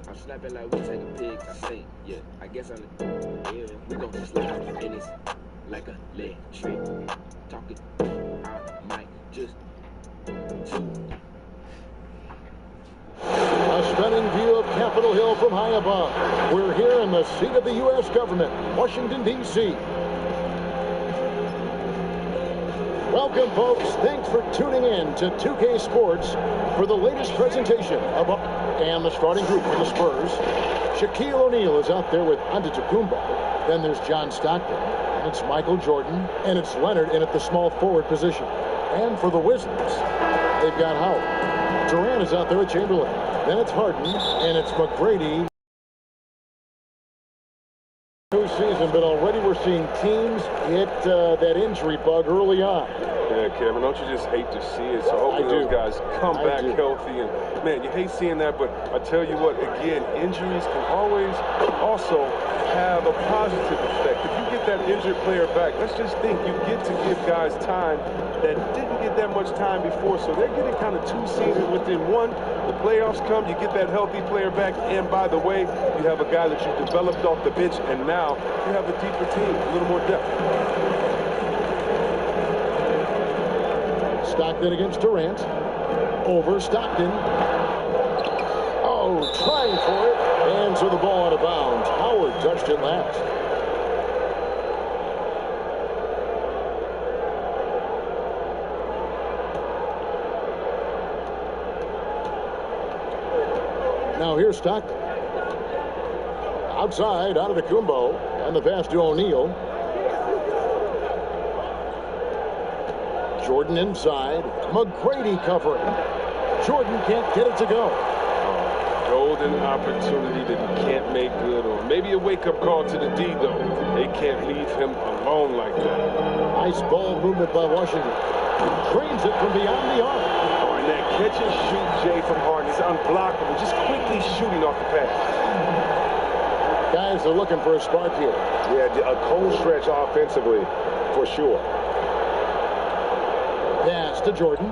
I'm snapping like we take a pig, I think. Yeah, I guess we gon' slide, and it's like a leg trick. Talking, I might just A stunning view of Capitol Hill from high above. We're here in the seat of the U.S. government, Washington, D.C. Welcome, folks. Thanks for tuning in to 2K Sports for the latest presentation of and the starting group for the Spurs. Shaquille O'Neal is out there with Antetokounmpo. Then there's John Stockton, and it's Michael Jordan, and it's Leonard in at the small forward position. And for the Wizards, they've got Howard. Durant is out there with Chamberlain. Then it's Harden, and it's McGrady. New season, but already we're seeing teams hit that injury bug early on. Yeah, Kevin, don't you just hate to see it? So hopefully those guys come back healthy. And, man, you hate seeing that, but I tell you what, again, injuries can always also have a positive effect. If you get that injured player back, let's just think you get to give guys time that didn't get that much time before. So they're getting kind of two seasons within one. The playoffs come, you get that healthy player back. And, by the way, you have a guy that you developed off the bench, and now you have a deeper team, a little more depth. Stockton against Durant. Over Stockton. Oh, trying for it. And so the ball out of bounds. Howard touched it last. Now here's Stockton. Outside, out of the Antetokounmpo. And the pass to O'Neal. Jordan inside. McGrady covering. Jordan can't get it to go. Golden opportunity that he can't make good on. Maybe a wake-up call to the D, though. They can't leave him alone like that. Nice ball movement by Washington. Drains it from beyond the arc. Oh, and that catch and shoot, Jay, from Harden is unblockable. Just quickly shooting off the pass. Guys are looking for a spark here. Yeah, a cold stretch offensively, for sure. Pass to Jordan.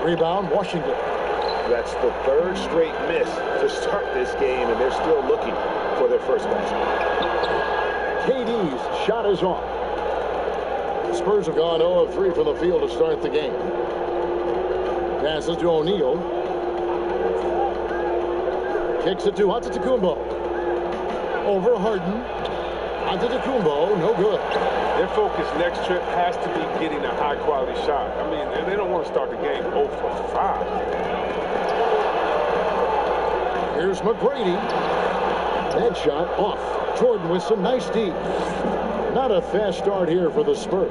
Rebound, Washington. That's the third straight miss to start this game, and they're still looking for their first basket. KD's shot is off. Spurs have gone 0 of 3 from the field to start the game. Passes to O'Neal. Kicks it to Antetokounmpo. Over Harden. Antetokounmpo, no good. Their focus next trip has to be getting a high-quality shot. I mean, they don't want to start the game 0 for 5. Here's McGrady. That shot off. Jordan with some nice D. Not a fast start here for the Spurs.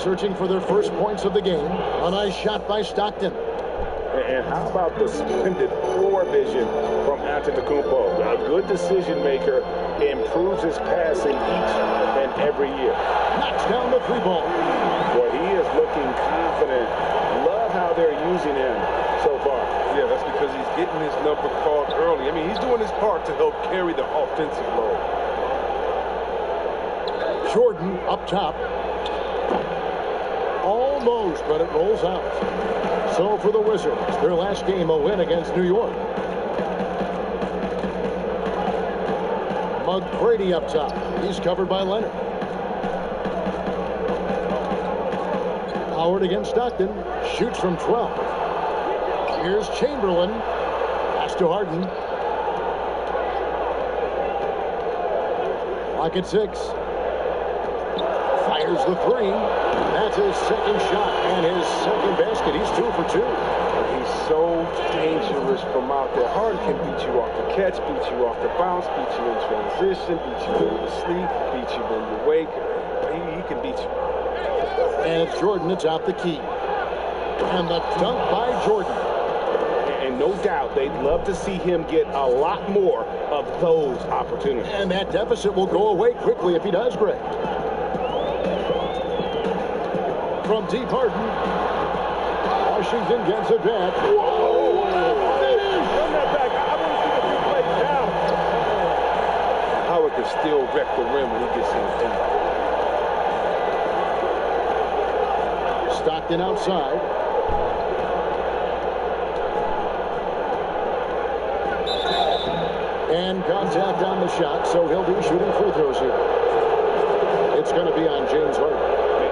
Searching for their first points of the game. A nice shot by Stockton. And how about the splendid floor vision from Antetokounmpo? A good decision maker, improves his passing each and every year. Knocks down the three ball. Boy, he is looking confident. Love how they're using him so far. offense because he's getting his number called early. I mean, he's doing his part to help carry the offensive load. Jordan up top. Almost, but it rolls out. So for the Wizards, their last game, a win against New York. McGrady up top. He's covered by Leonard. Howard against Stockton. Shoots from 12. Here's Chamberlain. Pass to Harden. Clock at 6. Fires the 3. That's his second shot and his second basket. He's 2 for 2. He's so dangerous from out there. Harden can beat you off the catch, beat you off the bounce, beat you in transition, beat you when you sleep, beat you when you wake. He can beat you. And it's Jordan atop the key. And the dunk by Jordan. And no doubt they'd love to see him get a lot more of those opportunities. And that deficit will go away quickly if he does, Greg. From deep, Harden. Washington gets it back. Whoa! Run that back. I want to see the big play down. Howard can still wreck the rim when he gets in. Stockton outside. And contact on the shot, so he'll be shooting free throws here. It's going to be on James Harden.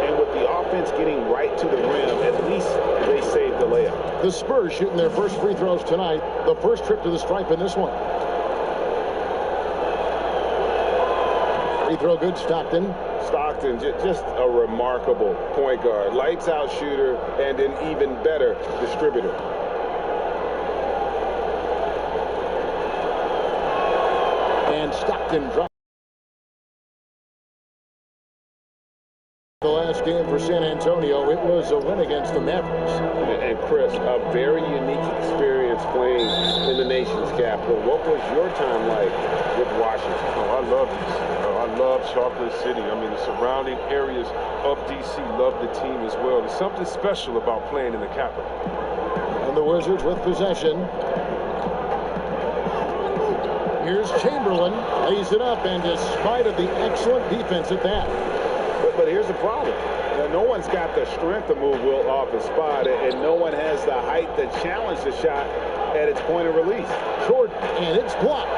And with the offense getting right to the rim, at least they saved the layup. The Spurs shooting their first free throws tonight. The first trip to the stripe in this one. Free throw good, Stockton. Stockton, just a remarkable point guard. Lights out shooter and an even better distributor. And Stockton drops. The last game for San Antonio, it was a win against the Mavericks. And Chris, a very unique experience playing in the nation's capital. What was your time like with Washington? Oh, I love DC. I love Chocolate City. I mean, the surrounding areas of DC love the team as well. There's something special about playing in the capital. And the Wizards with possession. Here's Chamberlain. Lays it up, and despite of the excellent defense at that. But here's the problem. No one's got the strength to move Will off the spot, and no one has the height to challenge the shot at its point of release. Jordan, and it's blocked.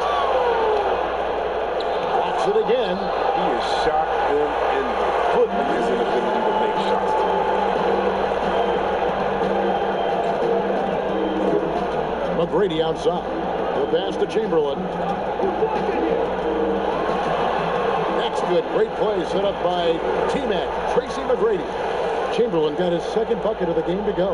Blocks it again. He has shot them in the foot with his inability to make shots. McGrady outside. The pass to Chamberlain. That's good. Great play set up by T-Mac, Tracy McGrady. Chamberlain got his second bucket of the game to go.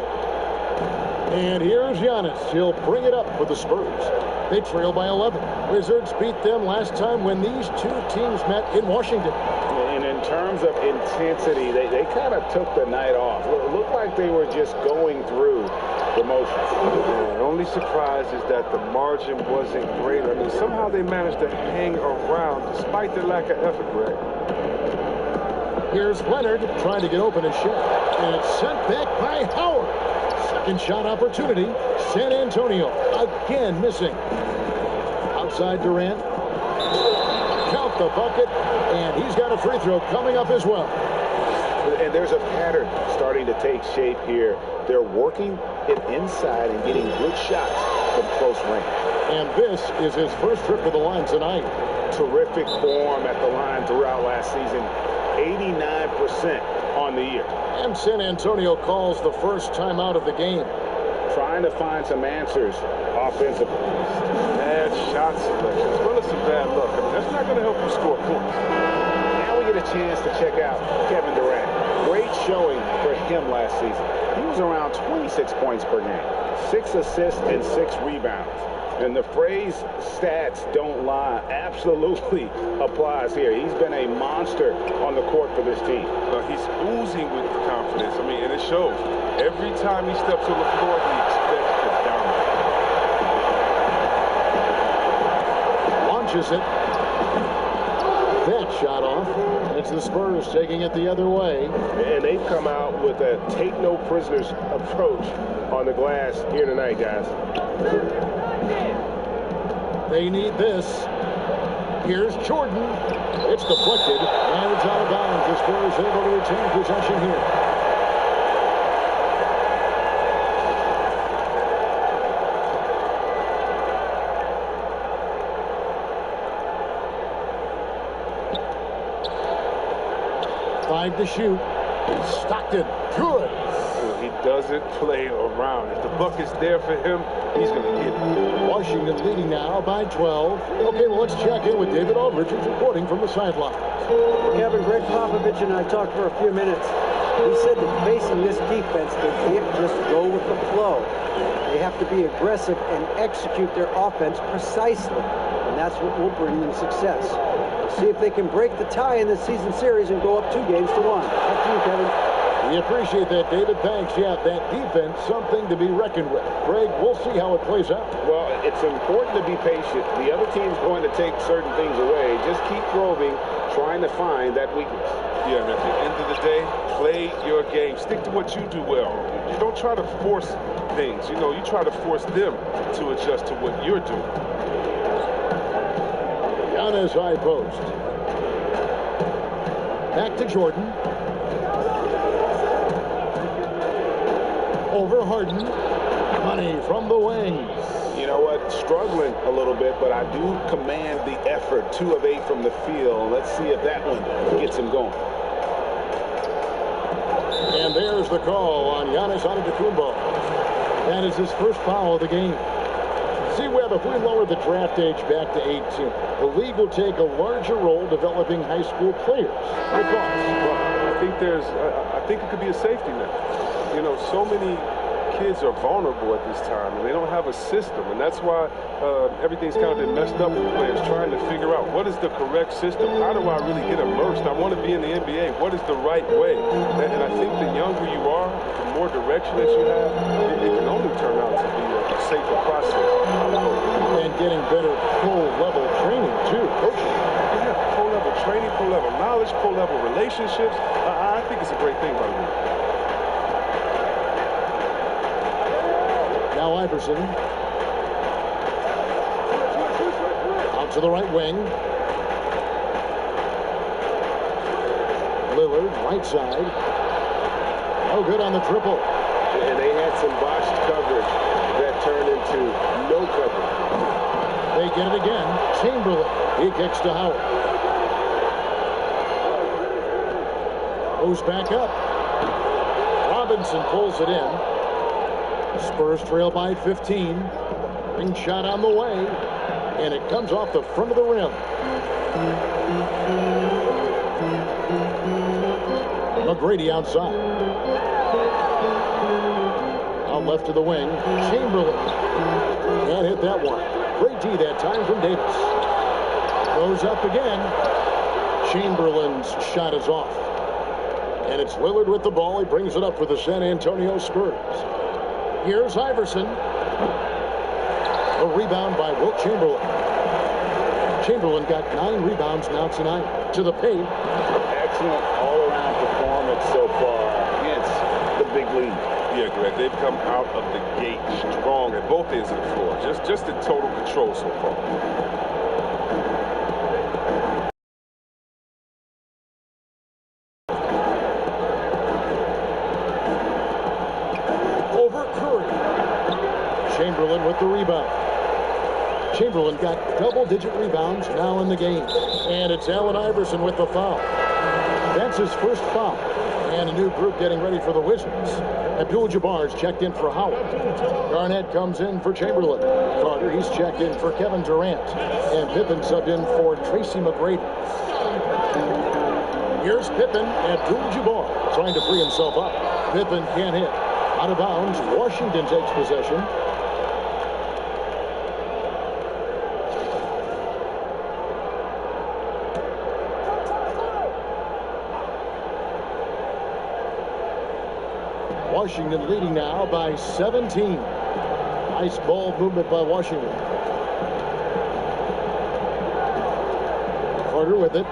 And here's Giannis. He'll bring it up for the Spurs. They trail by 11. Wizards beat them last time when these two teams met in Washington. And in terms of intensity, they kind of took the night off. It looked like they were just going through the motions. The only surprise is that the margin wasn't greater. I mean, somehow they managed to hang around despite their lack of effort, Greg. Here's Leonard trying to get open and shot. And it's sent back by Howard. Second shot opportunity. San Antonio again missing. Outside Durant. Count the bucket. And he's got a free throw coming up as well. And there's a pattern starting to take shape here. They're working it inside and getting good shots from close range. And this is his first trip to the line tonight. Terrific form at the line throughout last season. 89% on the year. And San Antonio calls the first time out of the game. Trying to find some answers offensively. Bad shot selection as well as some bad luck. I mean, that's not going to help you score points. Now we get a chance to check out Kevin Durant. Great showing for him last season. He was around 26 points per game, 6 assists and 6 rebounds. And the phrase stats don't lie absolutely applies here. He's been a monster on the court for this team. He's oozing with confidence. I mean, and it shows. Every time he steps on the floor, he expects to dominate. Launches it. that shot off. It's the Spurs taking it the other way. And they've come out with a take-no-prisoners approach on the glass here tonight, guys. They need this. Here's Jordan. It's deflected, and it's out of bounds. The Spurs able to retain possession here. Five to shoot. Stockton, good. He doesn't play around. If the bucket's there for him, he's going to get it. Washington leading now by 12. Okay, well, let's check in with David Aldridge, who's reporting from the sideline. Kevin, Greg Popovich and I talked for a few minutes. He said that facing this defense, they can't just go with the flow. They have to be aggressive and execute their offense precisely. And that's what will bring them success. See if they can break the tie in the season series and go up 2 games to 1. Back to you, Kevin. We appreciate that, David. Thanks. Yeah, that defense, something to be reckoned with. Greg, we'll see how it plays out. Well, it's important to be patient. The other team's going to take certain things away. Just keep probing, trying to find that weakness. Yeah, and at the end of the day, play your game. Stick to what you do well. You don't try to force things. You know, you try to force them to adjust to what you're doing. Giannis high post. Back to Jordan. Over Harden. Money from the wing. You know what? Struggling a little bit, but I do command the effort. 2 of 8 from the field. Let's see if that one gets him going. And there's the call on Giannis Antetokounmpo. That is his first foul of the game. See, Webb, if we lower the draft age back to 18, the league will take a larger role developing high school players. Your thoughts? Well, I think it could be a safety net. You know, so many kids are vulnerable at this time, and they don't have a system, and that's why everything's kind of been messed up with players trying to figure out what is the correct system. How do I really get immersed? I want to be in the NBA. What is the right way? And I think the younger you are, the more direction that you have, it can only turn out to be a safer process. And getting better pro-level training, too, coaching. Yeah, pro-level training, pro-level knowledge, pro-level relationships. I think it's a great thing, by the way. Now Iverson. Out to the right wing. Lillard, right side. No good on the triple. And they had some botched coverage that turned into no coverage. They get it again. Chamberlain. He kicks to Howard. Goes back up. Robinson pulls it in. Spurs trail by 15. Ring shot on the way. And it comes off the front of the rim. McGrady outside. Out left to the wing. Chamberlain. Can't hit that one. Great D that time from Davis. Goes up again. Chamberlain's shot is off. And it's Lillard with the ball. He brings it up for the San Antonio Spurs. Here's Iverson. A rebound by Wilt Chamberlain. Chamberlain got 9 rebounds now tonight. To the paint. Excellent all-around performance so far against the big league. Yeah, Greg, they've come out of the gate strong at both ends of the floor. Just in total control so far. Chamberlain with the rebound. Chamberlain got double-digit rebounds now in the game. And it's Allen Iverson with the foul. That's his first foul. And a new group getting ready for the Wizards. Abdul-Jabbar's checked in for Howard. Garnett comes in for Chamberlain. Carter, he's checked in for Kevin Durant. And Pippen subbed in for Tracy McGrady. Here's Pippen. Abdul-Jabbar trying to free himself up. Pippen can't hit. Out of bounds. Washington takes possession. Washington leading now by 17. Nice ball movement by Washington. Carter with it.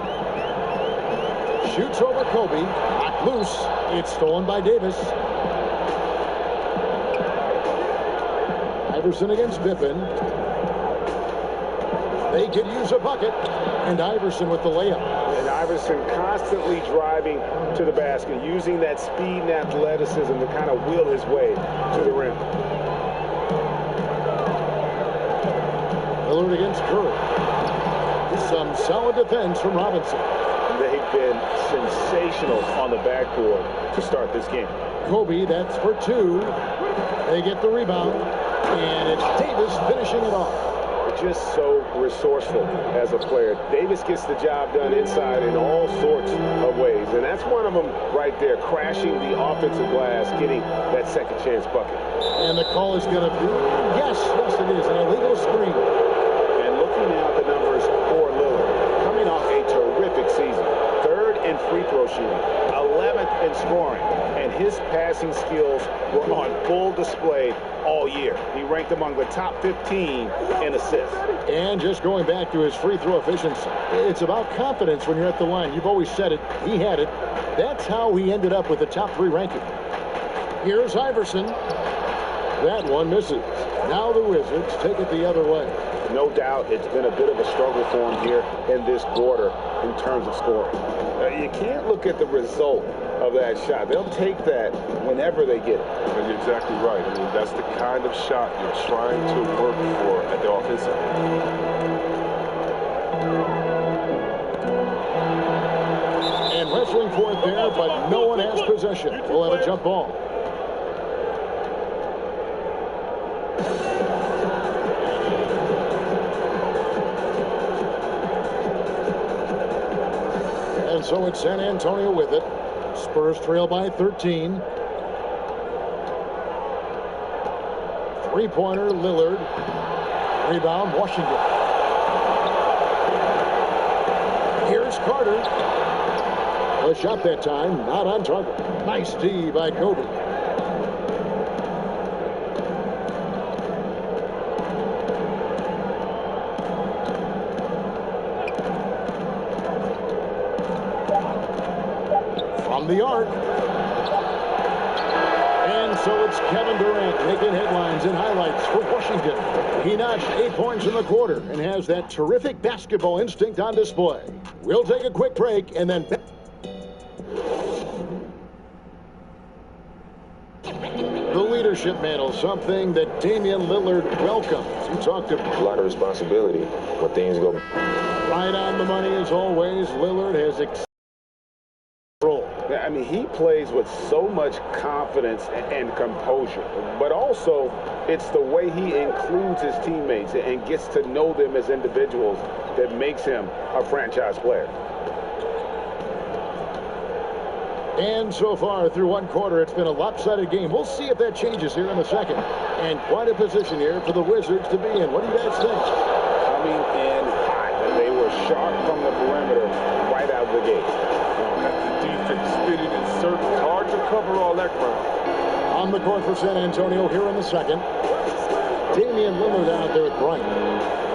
Shoots over Kobe. Knocked loose. It's stolen by Davis. Iverson against Pippen. They could use a bucket. And Iverson with the layup. And Iverson constantly driving to the basket, using that speed and athleticism to kind of wheel his way to the rim. Lillard against Curry. Some solid defense from Robinson. They've been sensational on the backboard to start this game. Kobe, that's for two. They get the rebound, and it's Davis finishing it off. Just so resourceful as a player. Davis gets the job done inside in all sorts of ways, and that's one of them right there, crashing the offensive glass, getting that second chance bucket. And the call is going to be, yes, it is, an illegal screen. And looking now at the numbers for Lillard, coming off a terrific season. Third in free throw shooting, 11th in scoring, and his passing skills were on full display all year. He ranked among the top 15 in assists. And just going back to his free throw efficiency, it's about confidence when you're at the line. You've always said it. He had it. That's how he ended up with the top 3 ranking. Here's Iverson. That one misses. Now the Wizards take it the other way. No doubt it's been a bit of a struggle for him here in this quarter in terms of scoring. You can't look at the result of that shot. They'll take that whenever they get it. And you're exactly right. I mean, that's the kind of shot you're trying to work for at the offensive end. And wrestling for it there, but no one has possession. We'll have a jump ball. And so it's San Antonio with it. Spurs trail by 13. Three-pointer, Lillard. Rebound, Washington. Here's Carter. A shot that time, not on target. Nice D by Kobe. From the arc. And so it's Kevin Durant making headlines and highlights for Washington. He notched 8 points in the quarter and has that terrific basketball instinct on display. We'll take a quick break and then... The leadership mantle, something that Damian Lillard welcomes. He talked about a lot of responsibility when things go right on the money as always. Lillard has control. I mean, he plays with so much confidence and composure, but also it's the way he includes his teammates and gets to know them as individuals that makes him a franchise player. And so far through one quarter, it's been a lopsided game. We'll see if that changes here in a second. And quite a position here for the Wizards to be in. What do you guys think? Coming in hot, and they were sharp from the perimeter right out of the gate. Got the defense spinning in circles. Hard to cover all that ground. On the court for San Antonio here in the second. Damian Lillard out there at Bryant.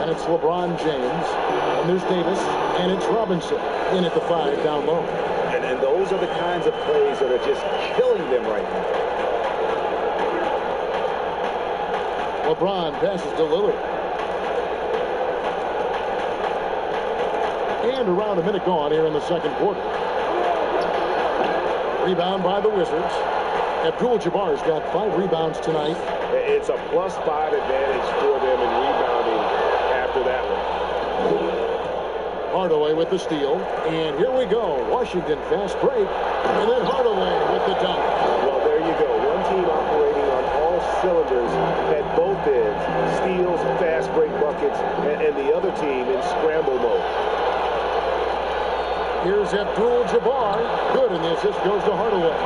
And it's LeBron James. And there's Davis. And it's Robinson in at the 5 down low. And those are the kinds of plays that are just killing them right now. LeBron passes to Lillard. And around a minute gone here in the second quarter. Rebound by the Wizards. Abdul-Jabbar's got 5 rebounds tonight. It's a +5 advantage for them in rebounding after that one. Hardaway with the steal. And here we go. Washington fast break. And then Hardaway with the dunk. Well, there you go. One team operating on all cylinders at both ends. Steals, fast break buckets, and the other team in scramble mode. Here's Abdul-Jabbar. Good, and the assist goes to Hardaway.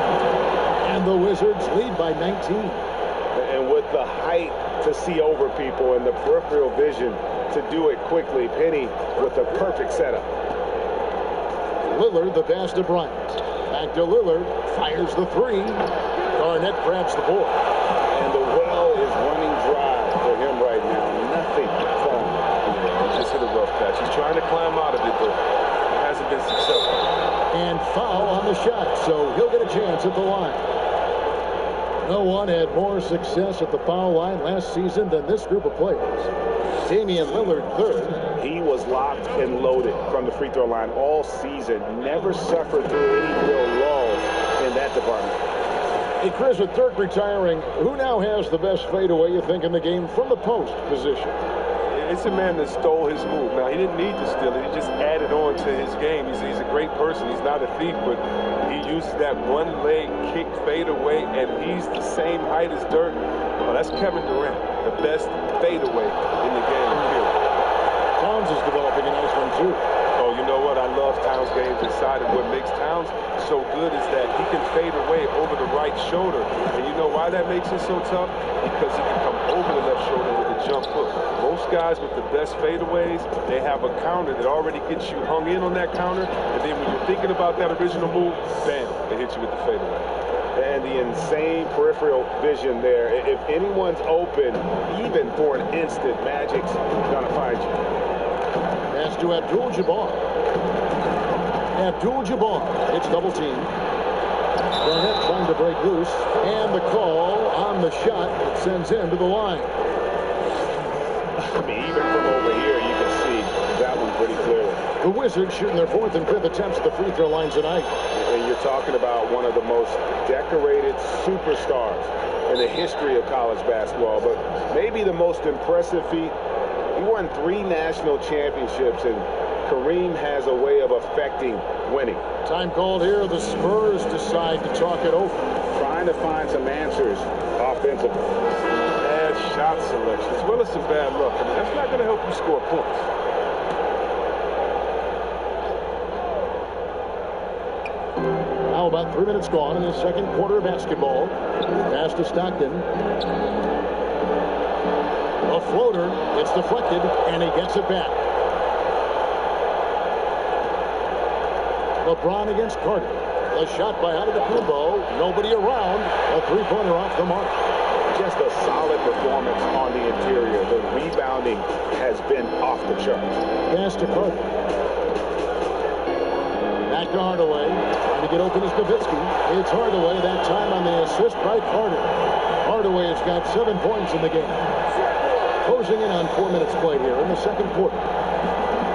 And the Wizards lead by 19. And with the height to see over people and the peripheral vision to do it quickly, Penny with the perfect setup. Lillard, the pass to Bryant. Back to Lillard. Fires the 3. Garnett grabs the board. And the well is running dry for him right now. Nothing falling. Just hit a rough patch. He's trying to climb out of it, but hasn't been successful. And And foul on the shot, so he'll get a chance at the line. No one had more success at the foul line last season than this group of players. Damian Lillard, third. He was locked and loaded from the free throw line all season. Never suffered through any real lulls in that department. Hey, Chris, with Dirk retiring, who now has the best fadeaway, you think, in the game from the post position? It's a man that stole his move. Now, he didn't need to steal it. He just added on to his game. He's a great person. He's not a thief, but he uses that one-leg kick fadeaway, and he's the same height as Dirk. Well, that's Kevin Durant, the best fadeaway in the game, period. Towns is developing a nice one, too. Oh, you know what? I love Towns' games inside, and what makes Towns so good is that he can fade away over the right shoulder. And you know why that makes it so tough? Because he can come over the left shoulder with a jump hook. Most guys with the best fadeaways, they have a counter that already gets you hung in on that counter, and then when you're thinking about that original move, bam, they hit you with the fadeaway. And the insane peripheral vision there. If anyone's open, even for an instant, Magic's gonna find you. Pass to Abdul-Jabbar. Abdul-Jabbar hits double team. Garnett trying to break loose. And the call on the shot that sends him to the line. I mean, even from over here, you can see that one pretty clearly. The Wizards shooting their fourth and fifth attempts at the free throw line tonight. And you're talking about one of the most decorated superstars in the history of college basketball, but maybe the most impressive feat. He won 3 national championships, and Kareem has a way of affecting winning. Time called here. The Spurs decide to talk it over. Trying to find some answers offensively. Bad shot selection, as well as some bad luck. I mean, that's not going to help you score points. Now about 3 minutes gone in the second quarter of basketball. Pass to Stockton. A floater. It's deflected, and he gets it back. LeBron against Carter. A shot by Antetokounmpo. Nobody around. A three-pointer off the mark. Just a solid performance on the interior. The rebounding has been off the charts. Pass to Carter. Back to Hardaway. Trying to get open is Nowitzki. It's Hardaway, that time on the assist by Carter. Hardaway has got 7 points in the game. Closing in on 4 minutes played here in the second quarter.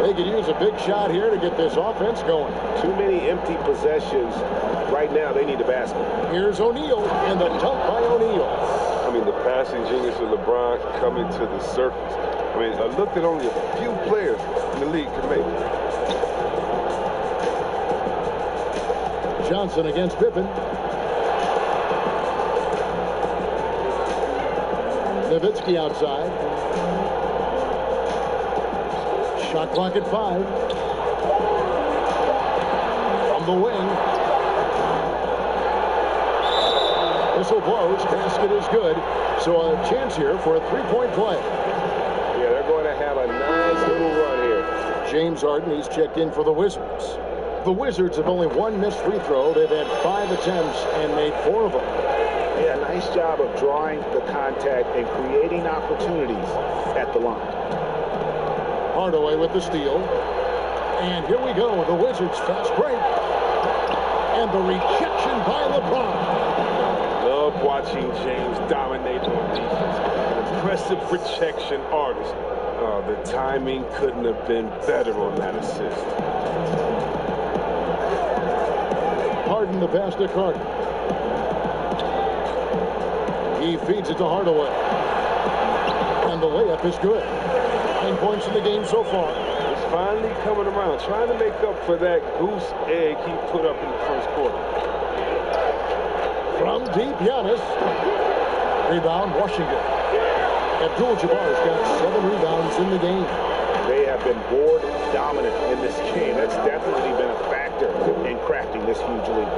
They could use a big shot here to get this offense going. Too many empty possessions. Right now, they need a basket. Here's O'Neal, and the dunk by O'Neal. I mean, the passing genius of LeBron coming to the surface. I mean, a look that only a few players in the league can make. Johnson against Pippen. Nowitzki outside. Shot clock at 5. From the wing. Whistle blows. Basket is good. So a chance here for a three-point play. Yeah, they're going to have a nice little run here. James Harden, he's checked in for the Wizards. The Wizards have only one missed free throw. They've had 5 attempts and made 4 of them. Yeah, nice job of drawing the contact and creating opportunities at the line. Hardaway with the steal. And here we go. The Wizards fast break. And the rejection by LeBron. Love watching James dominate on defense. An impressive protection artist. The timing couldn't have been better on that assist. Harden the pass to Carter. He feeds it to Hardaway. And the layup is good. 9 points in the game so far. He's finally coming around, trying to make up for that goose egg he put up in the first quarter. From deep, Giannis. Rebound, Washington. Abdul-Jabbar's got 7 rebounds in the game. They have been board dominant in this game. That's definitely been a factor in crafting this huge lead.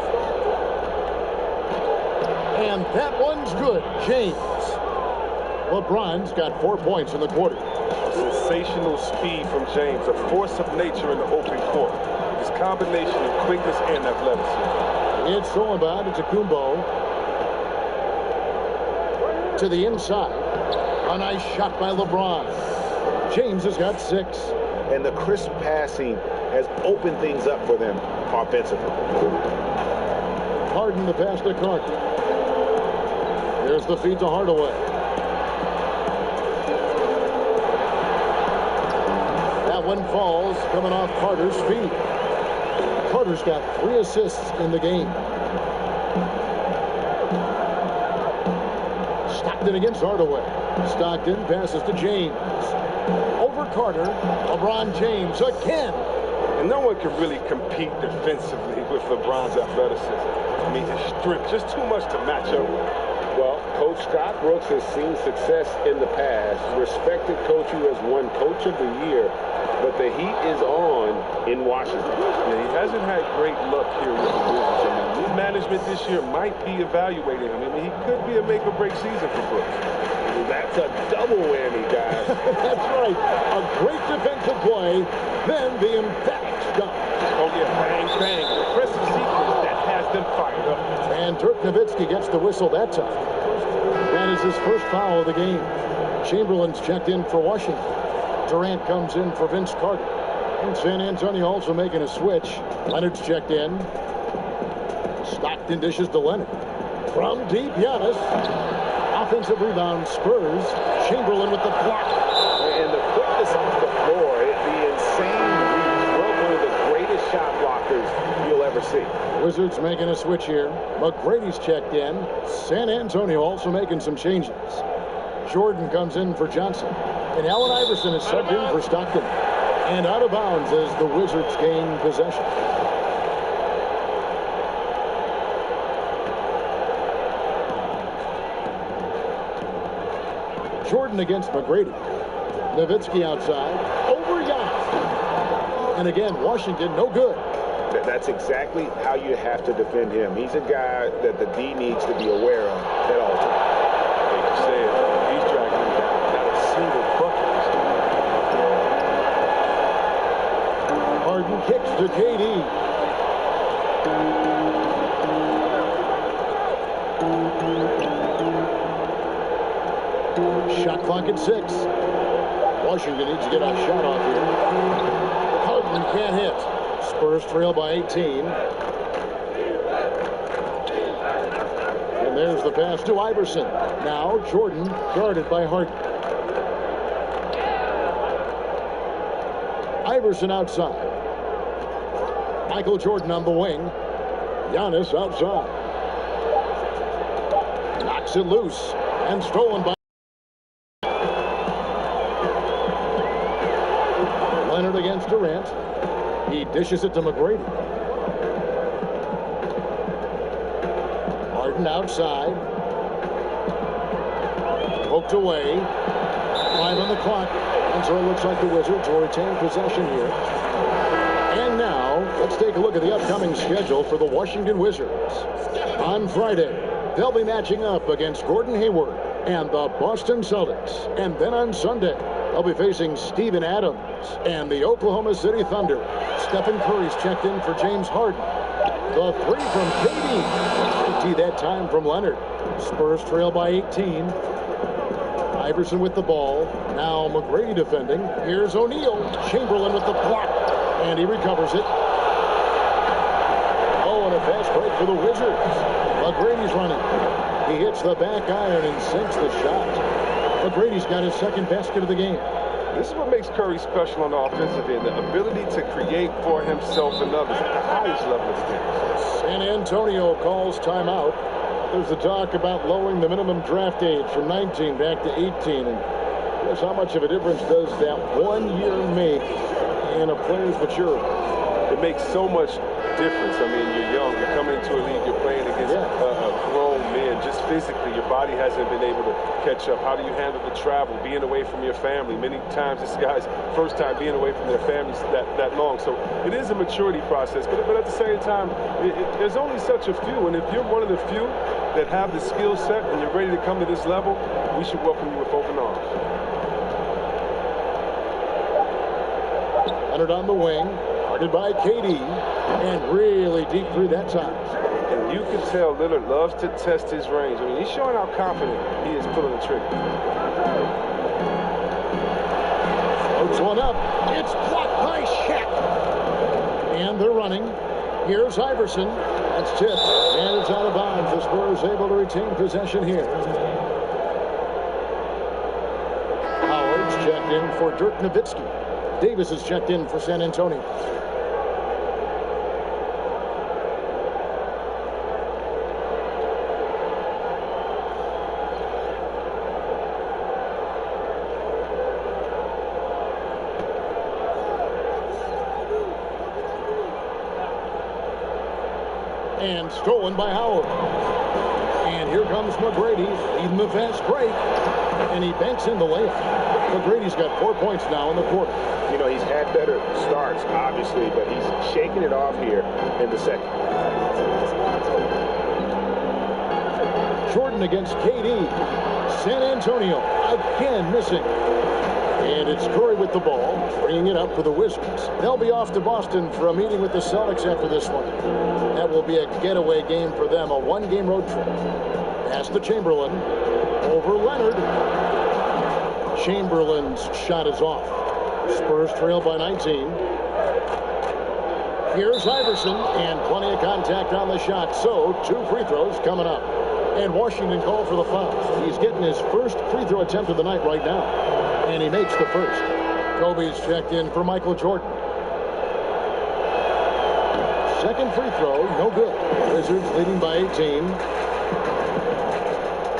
And that one's good. James. LeBron's got 4 points in the quarter. Sensational speed from James, a force of nature in the open court. His combination of quickness and athleticism. It's all about Antetokounmpo. To the inside. A nice shot by LeBron. James has got 6. And the crisp passing has opened things up for them offensively. Harden the pass to Carter. Here's the feed to Hardaway. That one falls, coming off Carter's feet. Carter's got 3 assists in the game. Stockton against Hardaway. Stockton passes to James. Over Carter. LeBron James again. And no one can really compete defensively with LeBron's athleticism. I mean, his strength, just too much to match up with. Well, Coach Scott Brooks has seen success in the past. Respected coach who has won Coach of the Year. But the heat is on in Washington. Yeah, he hasn't had great luck here with the Wizards. I mean, new management this year might be evaluating him. I mean, he could be a make-or-break season for Brooks. That's a double whammy, guys. That's right. A great defensive play, then the emphatic dunk. Oh, yeah, bang, bang. The impressive sequence that has them fired up. And Dirk Nowitzki gets the whistle that time. That is his first foul of the game. Chamberlain's checked in for Washington. Durant comes in for Vince Carter. And San Antonio also making a switch. Leonard's checked in. Stockton dishes to Leonard. From deep, Giannis. Offensive rebound, Spurs. Chamberlain with the block. And the quickness off the floor, the insane reach. One of the greatest shot blockers you'll ever see. Wizards making a switch here. McGrady's checked in. San Antonio also making some changes. Jordan comes in for Johnson. And Allen Iverson is subbed in for Stockton. And out of bounds as the Wizards gain possession. Jordan against McGrady. Nowitzki outside. Over Giannis. And again, Washington no good. That's exactly how you have to defend him. He's a guy that the D needs to be aware of at all times. Like you said, he's dragging him down. Not a single bucket. Harden kicks to KD. Shot clock at 6. Washington needs to get a shot off here. Harden can't hit. Spurs trail by 18. And there's the pass to Iverson. Now Jordan guarded by Harden. Iverson outside. Michael Jordan on the wing. Giannis outside. Knocks it loose and stolen by Leonard against Durant. He dishes it to McGrady. Harden outside. Poked away. 5 on the clock. And so it looks like the Wizards will retain possession here. And now, let's take a look at the upcoming schedule for the Washington Wizards. On Friday, they'll be matching up against Gordon Hayward and the Boston Celtics. And then on Sunday, they'll be facing Steven Adams and the Oklahoma City Thunder. Stephen Curry's checked in for James Harden. The 3 from KD. 50 that time from Leonard. Spurs trail by 18. Iverson with the ball. Now McGrady defending. Here's O'Neal. Chamberlain with the block. And he recovers it. Oh, and a fast break for the Wizards. McGrady's running. He hits the back iron and sinks the shot. McGrady's got his second basket of the game. This is what makes Curry special on the offensive end, the ability to create for himself and others at the highest level of the game. San Antonio calls timeout. There's the talk about lowering the minimum draft age from 19 back to 18. And guess how much of a difference does that 1 year make in a player's maturity? It makes so much difference. I mean, you're young, you're coming into a league, you're playing against grown men. Just physically, your body hasn't been able to catch up. How do you handle the travel, being away from your family? Many times this guy's first time being away from their families that long. So it is a maturity process. But at the same time, there's only such a few. And if you're one of the few that have the skill set and you're ready to come to this level, we should welcome you with open arms. Leonard on the wing, guarded by KD, and really deep through that time. And you can tell Lillard loves to test his range. I mean, he's showing how confident he is pulling the trigger. Floats one up. It's blocked by Shaq. And they're running. Here's Iverson. That's tipped. And it's out of bounds. The Spurs able to retain possession here. Howard's checked in for Dirk Nowitzki. Davis is checked in for San Antonio. And stolen by Howard. And here comes McGrady, leading the fast break. And he banks in the layup. McGrady's got 4 points now in the quarter. You know, he's had better starts, obviously, but he's shaking it off here in the second. Jordan against KD. San Antonio again missing. And it's Curry with the ball, bringing it up for the Wizards. They'll be off to Boston for a meeting with the Celtics after this one. That will be a getaway game for them, a one-game road trip. Pass to Chamberlain. Over Leonard. Chamberlain's shot is off. Spurs trail by 19. Here's Iverson, and plenty of contact on the shot. So, 2 free throws coming up. And Washington called for the foul. He's getting his first free throw attempt of the night right now. And he makes the first. Kobe's checked in for Michael Jordan. Second free throw, no good. Wizards leading by 18.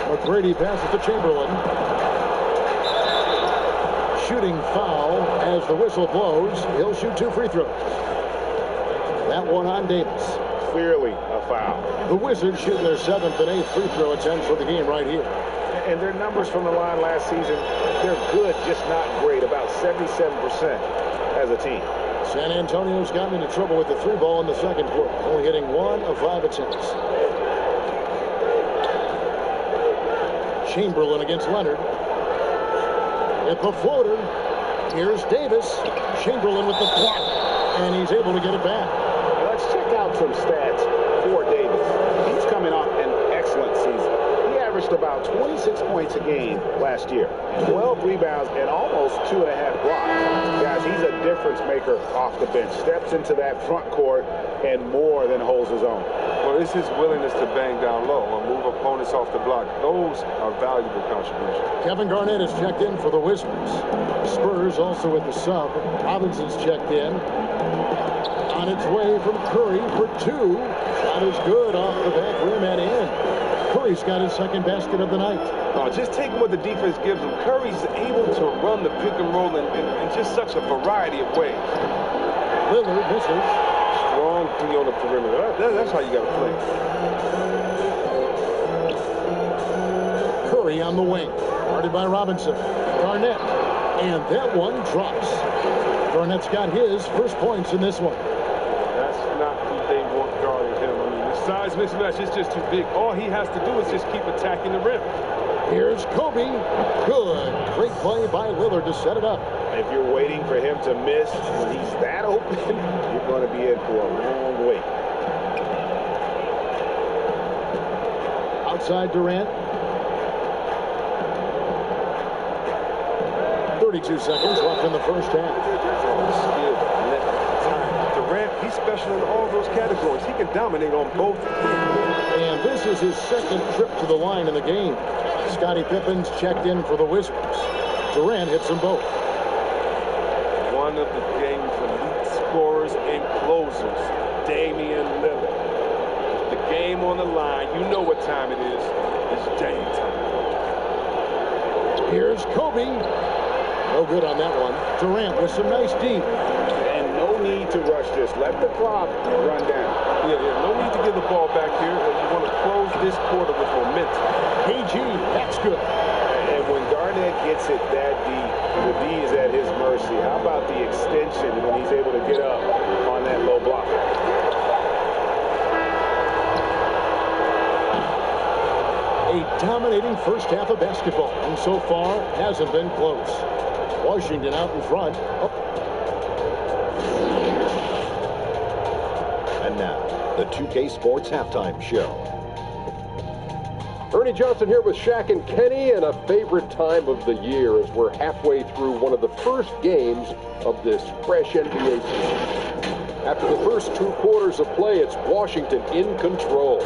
McGrady passes to Chamberlain. Shooting foul as the whistle blows. He'll shoot 2 free throws. That one on Davis. Clearly a foul. The Wizards shooting their 7th and 8th free throw attempts for the game right here. And their numbers from the line last season, they're good, just not great, about 77% as a team. San Antonio's gotten into trouble with the 3 ball in the second quarter, only hitting 1 of 5 attempts. Chamberlain against Leonard. At the floater, here's Davis. Chamberlain with the block, and he's able to get it back. Let's check out some stats for Davis. He's coming off an excellent season. He averaged about 26 points a game last year, 12 rebounds, and almost 2.5 blocks. Guys, he's a difference maker off the bench. Steps into that front court and more than holds his own. Well, it's his willingness to bang down low or move opponents off the block. Those are valuable contributions. Kevin Garnett is checked in for the Wizards. Spurs also with the sub. Robinson's checked in. On its way from Curry for 2. Shot is good off the back rim and in. Curry's got his second basket of the night. Just take what the defense gives him. Curry's able to run the pick and roll in just such a variety of ways. Lillard misses. Strong D on the perimeter. That's how you got to play. Curry on the wing. Guarded by Robinson. Garnett. And that one drops. Garnett's got his first points in this one. That's not who they want guarding him. I mean, the size mismatch is just too big. All he has to do is just keep attacking the rim. Here's Kobe. Good. Great play by Lillard to set it up. If you're waiting for him to miss when he's that open, you're going to be in for a long wait. Outside Durant. 32 seconds left in the first half. Skill, time. Durant, he's special in all those categories. He can dominate on both. And this is his second trip to the line in the game. Scottie Pippen's checked in for the Wizards. Durant hits them both. One of the game's elite scorers and closers, Damian Lillard. The game on the line, you know what time it is. It's game time. Here's Kobe. No good on that one. Durant with some nice D. And no need to rush this. Let the clock run down. Yeah, no need to give the ball back here. You want to close this quarter with momentum. PG, that's good. And when Garnett gets it that deep, the D is at his mercy. How about the extension when he's able to get up on that low block? A dominating first half of basketball, and so far hasn't been close. Washington out in front. Oh. And now, the 2K Sports Halftime Show. Ernie Johnson here with Shaq and Kenny, and a favorite time of the year as we're halfway through one of the first games of this fresh NBA season. After the first 2 quarters of play, it's Washington in control.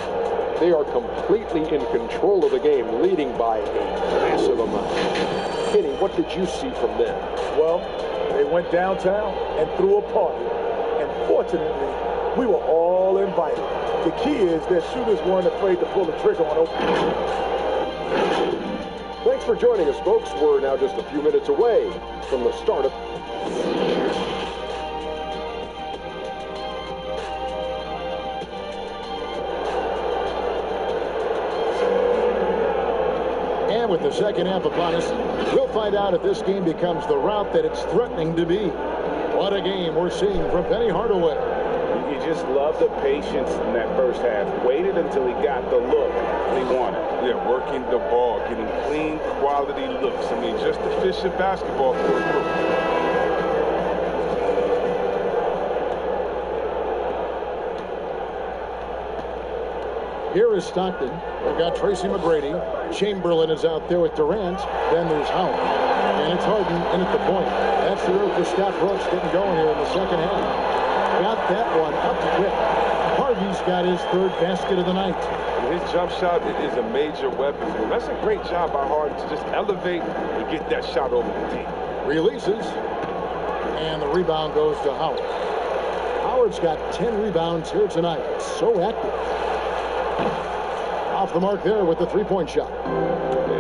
They are completely in control of the game, leading by a massive amount. Kenny, what did you see from them? Well, they went downtown and threw a party. And fortunately, we were all invited. The key is that shooters weren't afraid to pull the trigger on open. Thanks for joining us, folks. We're now just a few minutes away from the start of... And with the second half upon us, we'll find out if this game becomes the route that it's threatening to be. What a game we're seeing from Penny Hardaway. You just love the patience in that first half. Waited until he got the look he wanted. Yeah, working the ball, getting clean, quality looks. I mean, just efficient basketball. Here is Stockton. We've got Tracy McGrady. Chamberlain is out there with Durant. Then there's Howard. And it's Harden in at the point. That's the room for Scott Brooks getting going here in the second half. Got that one up quick. Harden's got his 3rd basket of the night. His jump shot is a major weapon for him. That's a great job by Harden to just elevate and get that shot over the team. Releases. And the rebound goes to Howard. Howard's got 10 rebounds here tonight. So active. Off the mark there with the 3-point shot.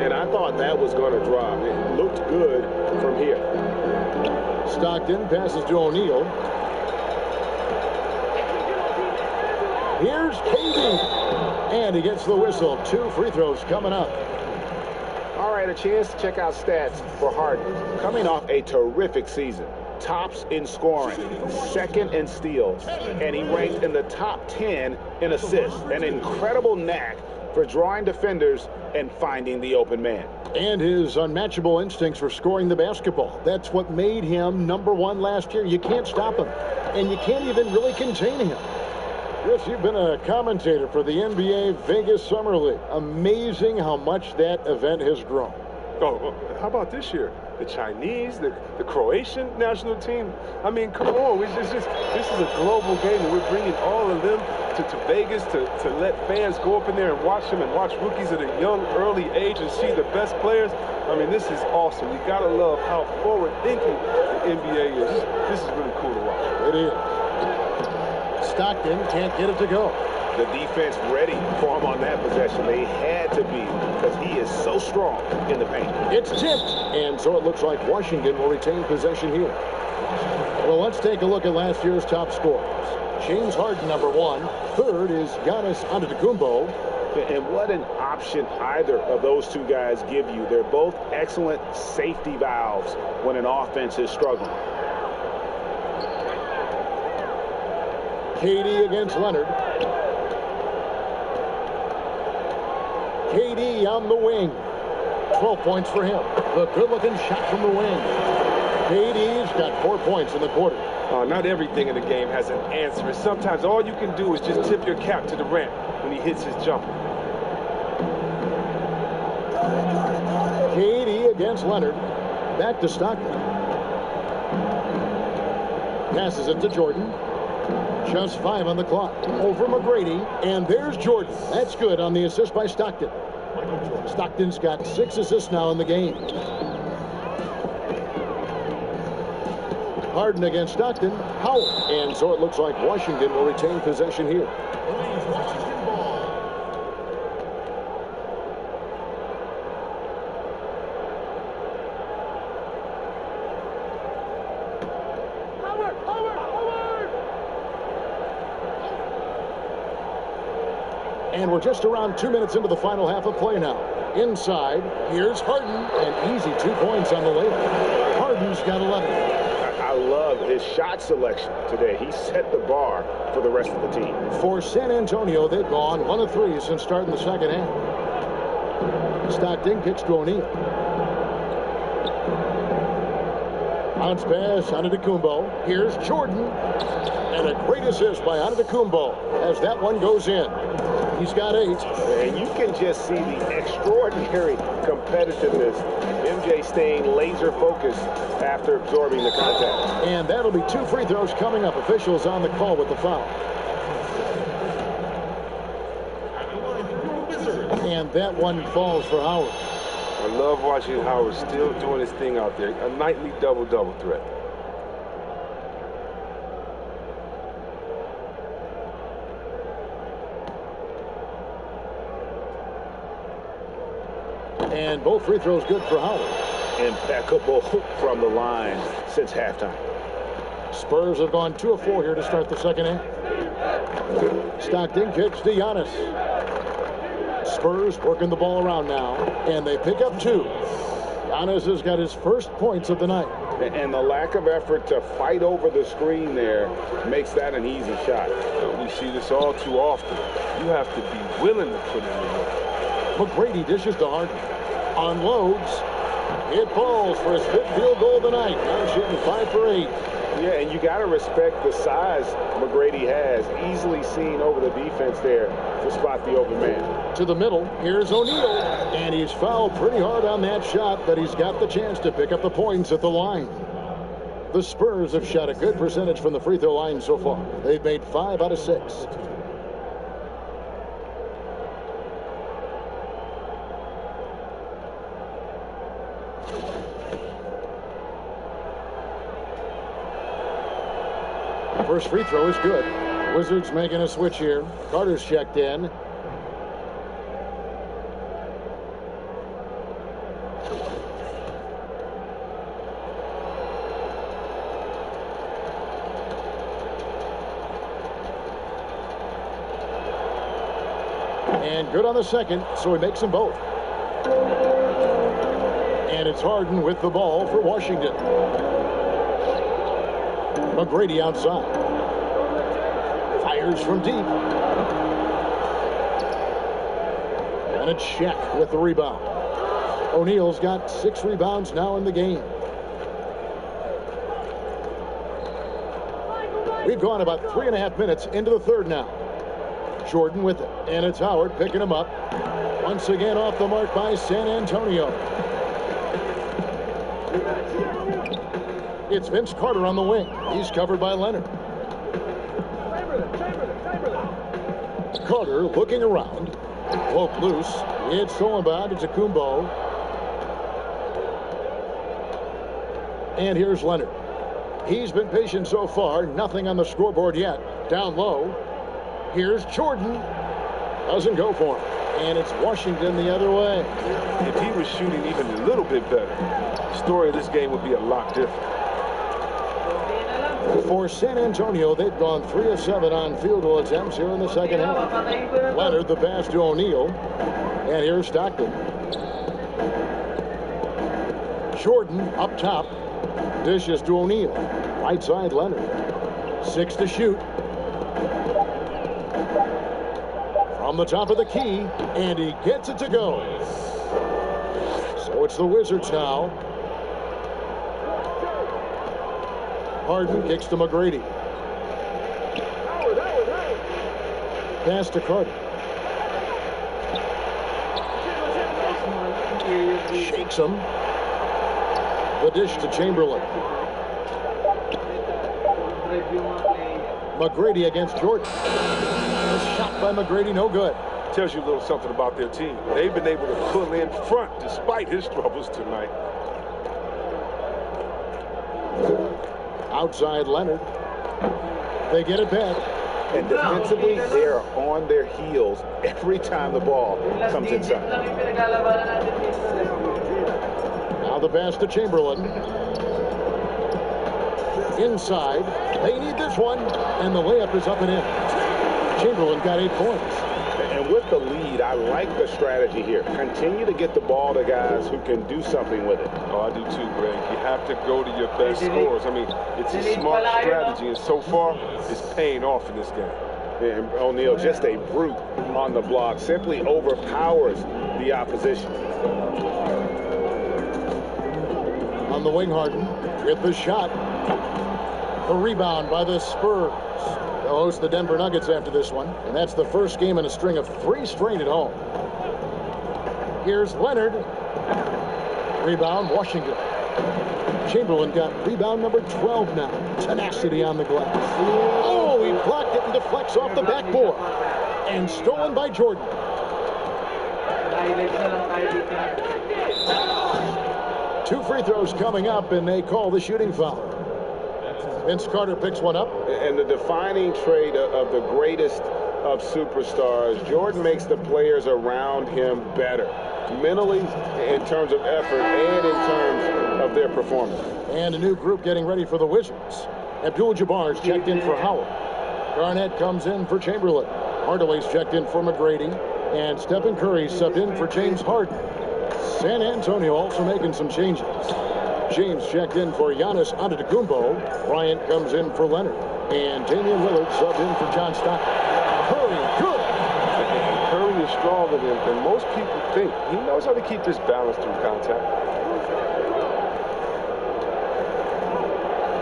And I thought that was going to drop. It looked good from here. Stockton passes to O'Neal. Here's KD. And he gets the whistle. 2 free throws coming up. All right, a chance to check out stats for Harden. Coming off a terrific season. Tops in scoring, 2nd in steals, and he ranked in the top 10 in assists. An incredible knack for drawing defenders and finding the open man. And his unmatchable instincts for scoring the basketball. That's what made him #1 last year. You can't stop him, and you can't even really contain him. Chris, you've been a commentator for the NBA Vegas Summer League. Amazing how much that event has grown. Oh, how about this year? The Chinese, the Croatian national team. I mean, come on. This is a global game, and we're bringing all of them to Vegas to let fans go up in there and watch them and watch rookies at a young, early age and see the best players. I mean, this is awesome. You got to love how forward-thinking the NBA is. This is really cool to watch. It is. Stockton can't get it to go. The defense ready for him on that possession. They had to be because he is so strong in the paint. It's tipped, and so it looks like Washington will retain possession here. Well, let's take a look at last year's top scorers. James Harden, #1. 3rd is Giannis Antetokounmpo. And what an option either of those two guys give you. They're both excellent safety valves when an offense is struggling. KD against Leonard. KD on the wing. 12 points for him. The good-looking shot from the wing. KD's got 4 points in the quarter. Not everything in the game has an answer. And sometimes all you can do is just tip your cap to Durant when he hits his jumper. KD against Leonard. Back to Stockton. Passes it to Jordan. Just 5 on the clock. Over McGrady. And there's Jordan. That's good on the assist by Stockton. Stockton's got 6 assists now in the game. Harden against Stockton. Howard. And so it looks like Washington will retain possession here. And we're just around 2 minutes into the final half of play now. Inside, here's Harden, and easy 2 points on the layup. Harden's got 11. I love his shot selection today. He set the bar for the rest of the team. For San Antonio, they've gone 1 of 3 since starting the second half. Stockton kicks to O'Neal. Bounce pass, Antetokounmpo. Here's Jordan. And a great assist by Antetokounmpo as that one goes in. He's got 8. And you can just see the extraordinary competitiveness. MJ staying laser focused after absorbing the contact. And that'll be 2 free throws coming up. Officials on the call with the foul. And that one falls for Howard. I love watching Howard still doing his thing out there. A nightly double-double threat. And both free throws good for Howard. Impeccable from the line since halftime. Spurs have gone 2 of 4 here to start the second half. Stockton kicks to Giannis. Spurs working the ball around now, and they pick up 2. Giannis has got his first points of the night. And the lack of effort to fight over the screen there makes that an easy shot. We see this all too often. You have to be willing to put in the work. McGrady dishes to Harden. Unloads. It falls for his 5th field goal of the night. Now shooting 5 for 8. Yeah, and you got to respect the size McGrady has. Easily seen over the defense there to spot the open man. To the middle. Here's O'Neal. And he's fouled pretty hard on that shot, but he's got the chance to pick up the points at the line. The Spurs have shot a good percentage from the free throw line so far. They've made 5 out of 6. First free throw is good. Wizards making a switch here. Carter's checked in. And good on the second, so he makes them both. And it's Harden with the ball for Washington. McGrady outside. Fires from deep. And it's Shaq with the rebound. O'Neal's got 6 rebounds now in the game. We've gone about 3.5 minutes into the third now. Jordan with it. And it's Howard picking him up. Once again off the mark by San Antonio. It's Vince Carter on the wing. He's covered by Leonard. Carter looking around. Woke loose. It's stolen by Takumbo. And here's Leonard. He's been patient so far. Nothing on the scoreboard yet. Down low. Here's Jordan. Doesn't go for him. And it's Washington the other way. If he was shooting even a little bit better, the story of this game would be a lot different. For San Antonio, they've gone 3 of 7 on field goal attempts here in the second half. Leonard the pass to O'Neal. And here's Stockton. Jordan up top. Dishes to O'Neal. Right side Leonard. 6 to shoot. From the top of the key. And he gets it to go. So it's the Wizards now. Harden kicks to McGrady. Pass to Carter. Shakes him. The dish to Chamberlain. McGrady against Jordan. A shot by McGrady, no good. Tells you a little something about their team. They've been able to pull in front despite his troubles tonight. Outside Leonard. They get it back. And defensively, they are on their heels every time the ball comes inside. Now the pass to Chamberlain. Inside. They need this one. And the layup is up and in. Chamberlain got 8 points. And with the lead, I like the strategy here. Continue to get the ball to guys who can do something with it. Oh, I do too, Greg. You have to go to your best scorers. I mean, it's a smart strategy, and so far, it's paying off in this game. And O'Neal, just a brute on the block, simply overpowers the opposition. On the wing, Harden with the shot. The rebound by the Spurs. They'll host the Denver Nuggets after this one, and that's the first game in a string of 3 straight at home. Here's Leonard. Rebound, Washington. Chamberlain got rebound number 12 now. Tenacity on the glass. Oh, he blocked it and deflects off the backboard. And stolen by Jordan. 2 free throws coming up, and they call the shooting foul. Vince Carter picks one up. And the defining trait of the greatest of superstars, Jordan makes the players around him better. Mentally, in terms of effort, and in terms of their performance. And a new group getting ready for the Wizards. Abdul-Jabbar's checked in for Howard. Garnett comes in for Chamberlain. Hardaway's checked in for McGrady. And Stephen Curry subbed in for James Harden. San Antonio also making some changes. James checked in for Giannis Antetokounmpo. Bryant comes in for Leonard. And Damian Lillard subbed in for John Stockton. Curry, good. Curry is stronger than most people think. He knows how to keep this balance through contact.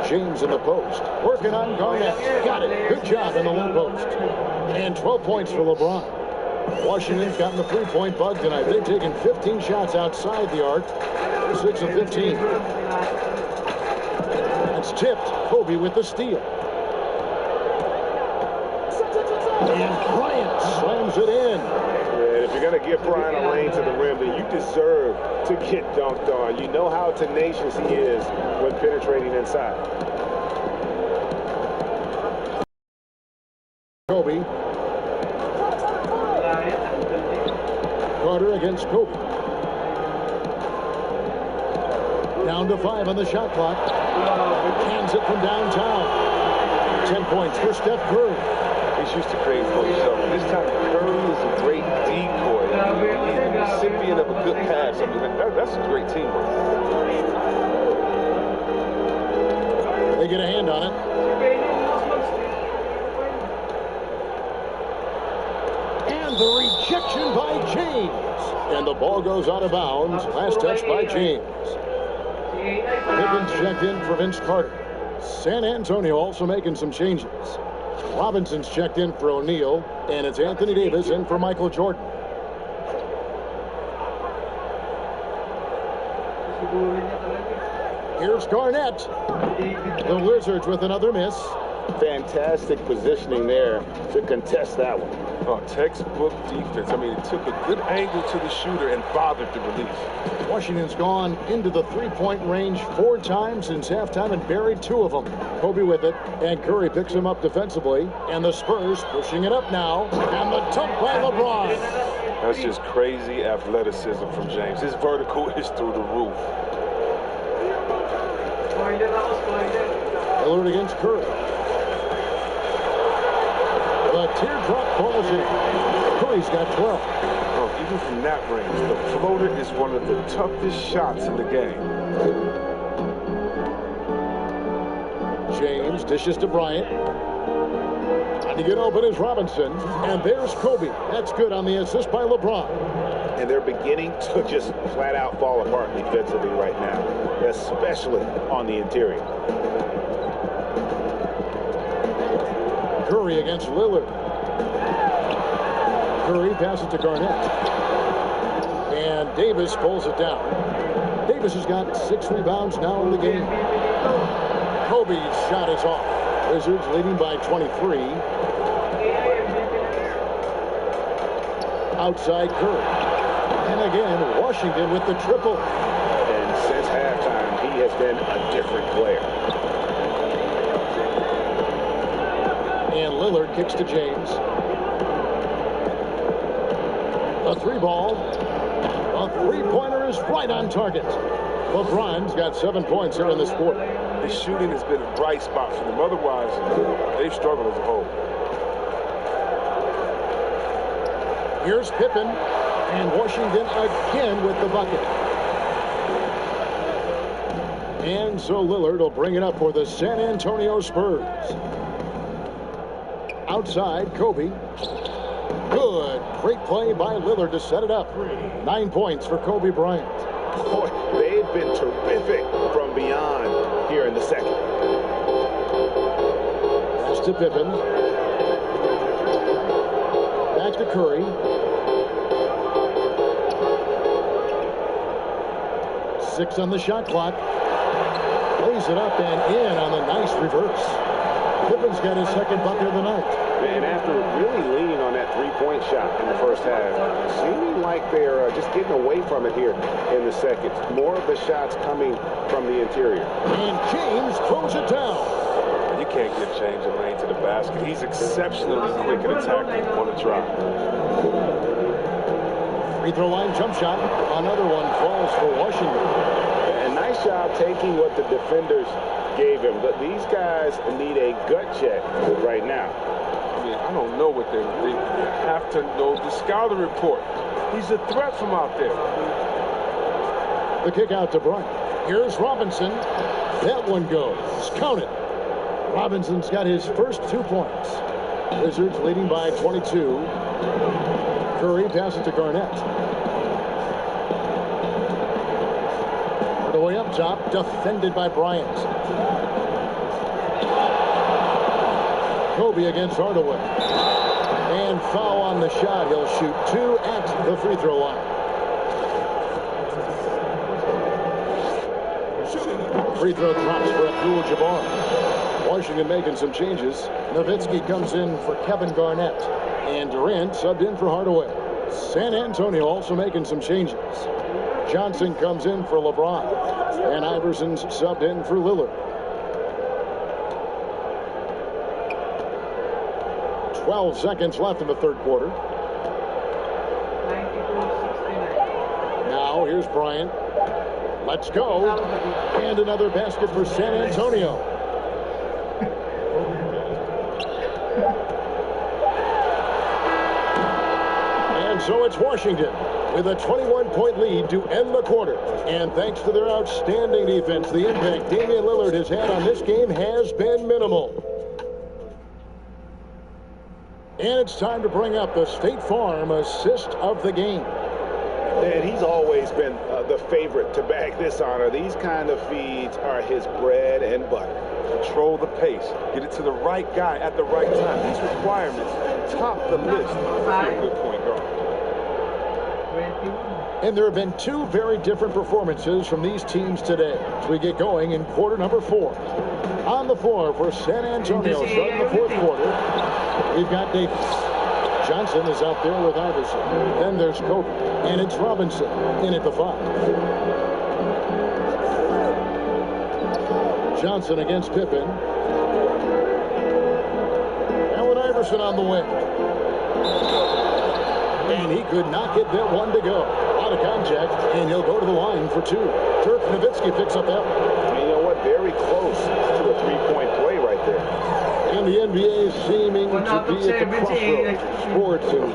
James in the post. Working on Garnett. Got it. Good job in the low post. And 12 points for LeBron. Washington's gotten the 3-point bug tonight. They've taken 15 shots outside the arc. 6 of 15. That's tipped. Kobe with the steal. And Bryant slams it in. And if you're going to give Bryant a lane to the rim, then you deserve to get dunked on. You know how tenacious he is when penetrating inside. Kobe. Carter against Kobe. Down to 5 on the shot clock. Hands it from downtown. 10 points for Steph Curry. He's used to create for himself. This time, Curry is a great decoy. He's the recipient of a good pass. I mean, that's a great teamwork. They get a hand on it. And the rejection by James. And the ball goes out of bounds. Last touch by James. Pippin's checked in for Vince Carter. San Antonio also making some changes. Robinson's checked in for O'Neal, and it's Anthony Davis in for Michael Jordan. Here's Garnett. The Wizards with another miss. Fantastic positioning there to contest that one. Oh, textbook defense. I mean, it took a good angle to the shooter and bothered the release. Washington's gone into the 3-point range 4 times since halftime and buried 2 of them. Kobe with it, and Curry picks him up defensively. And the Spurs pushing it up now. And the dunk by LeBron. That's just crazy athleticism from James. His vertical is through the roof. Lillard against Curry. The teardrop falls in. Curry's got 12. Oh, even from that range, the floater is one of the toughest shots in the game. James dishes to Bryant. Trying to get open is Robinson. And there's Kobe. That's good on the assist by LeBron. And they're beginning to just flat out fall apart defensively right now, especially on the interior. Curry against Lillard. Curry passes to Garnett. And Davis pulls it down. Davis has got 6 rebounds now in the game. Kobe's shot is off. Wizards leading by 23. Outside Curry. And again, Washington with the triple. And since halftime, he has been a different player. And Lillard kicks to James. A 3-ball. A 3-pointer is right on target. LeBron's got 7 points here in this quarter. His shooting has been a bright spot for them. Otherwise, they've struggled as a whole. Here's Pippen. And Washington again with the bucket. And so Lillard will bring it up for the San Antonio Spurs. Outside, Kobe. Good. Great play by Lillard to set it up. 9 points for Kobe Bryant. Boy, they've been terrific from beyond here in the second. Pass to Pippen. to Curry. Six on the shot clock. Lays it up and in on the nice reverse. Pippen's got his second bucket of the night. And after really leaning on that three-point shot in the first half, seeming like they're just getting away from it here in the second. More of the shots coming from the interior. And James throws it down. You can't give James a lane to the basket. He's exceptionally quick at attacking on the drive. Free throw line jump shot. Another one falls for Washington. And nice job taking what the defenders gave him. But these guys need a gut check right now. I mean, I don't know what they have to know the scouting report. He's a threat from out there. The kick out to Bryant. Here's Robinson. That one goes. Count it. Robinson's got his first 2 points. Wizards leading by 22. Curry passes to Garnett. The way up top, defended by Bryant. Kobe against Hardaway. And foul on the shot. He'll shoot 2 at the free throw line. Free throw drops for Abdul-Jabbar. Washington making some changes. Nowitzki comes in for Kevin Garnett. And Durant subbed in for Hardaway. San Antonio also making some changes. Johnson comes in for LeBron. And Iverson's subbed in for Lillard. 12 seconds left in the third quarter. Now here's Bryant. Let's go. And another basket for San Antonio. And so it's Washington with a 21-point lead to end the quarter. And thanks to their outstanding defense, the impact Damian Lillard has had on this game has been minimal. And it's time to bring up the State Farm assist of the game. And he's always been the favorite to bag this honor. These kind of feeds are his bread and butter. Control the pace. Get it to the right guy at the right time. These requirements top the list for a good point guard. And there have been 2 very different performances from these teams today as we get going in quarter number 4. On the floor for San Antonio starting the fourth quarter, we've got Davis. Johnson is out there with Iverson. Then there's Kobe. And it's Robinson in at the 5. Johnson against Pippen. Allen Iverson on the wing. And he could not get that one to go. A lot of contact, and he'll go to the line for 2. Dirk Nowitzki picks up that one. And you know what? Very close to a three-point play right there. And the NBA is seeming to be at the crossroads of sports and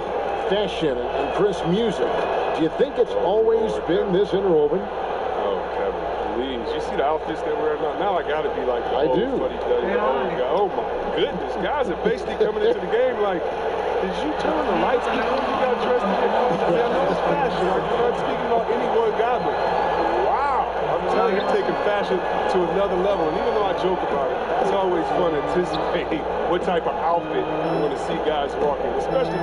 fashion and crisp music. Do you think it's always been this interwoven? Oh, Kevin, please. You see the outfits that we're wearing now? I got to be like the old buddy-duddy, the old guy. Oh, my goodness. Guys are basically coming into the game like, did you turn the lights before you got dressed? I know it's fashion. I'm not speaking about any one guy, but wow. I'm telling you, taking fashion to another level. And even though I joke about it, it's always fun anticipating what type of outfit you want to see guys walking. Especially,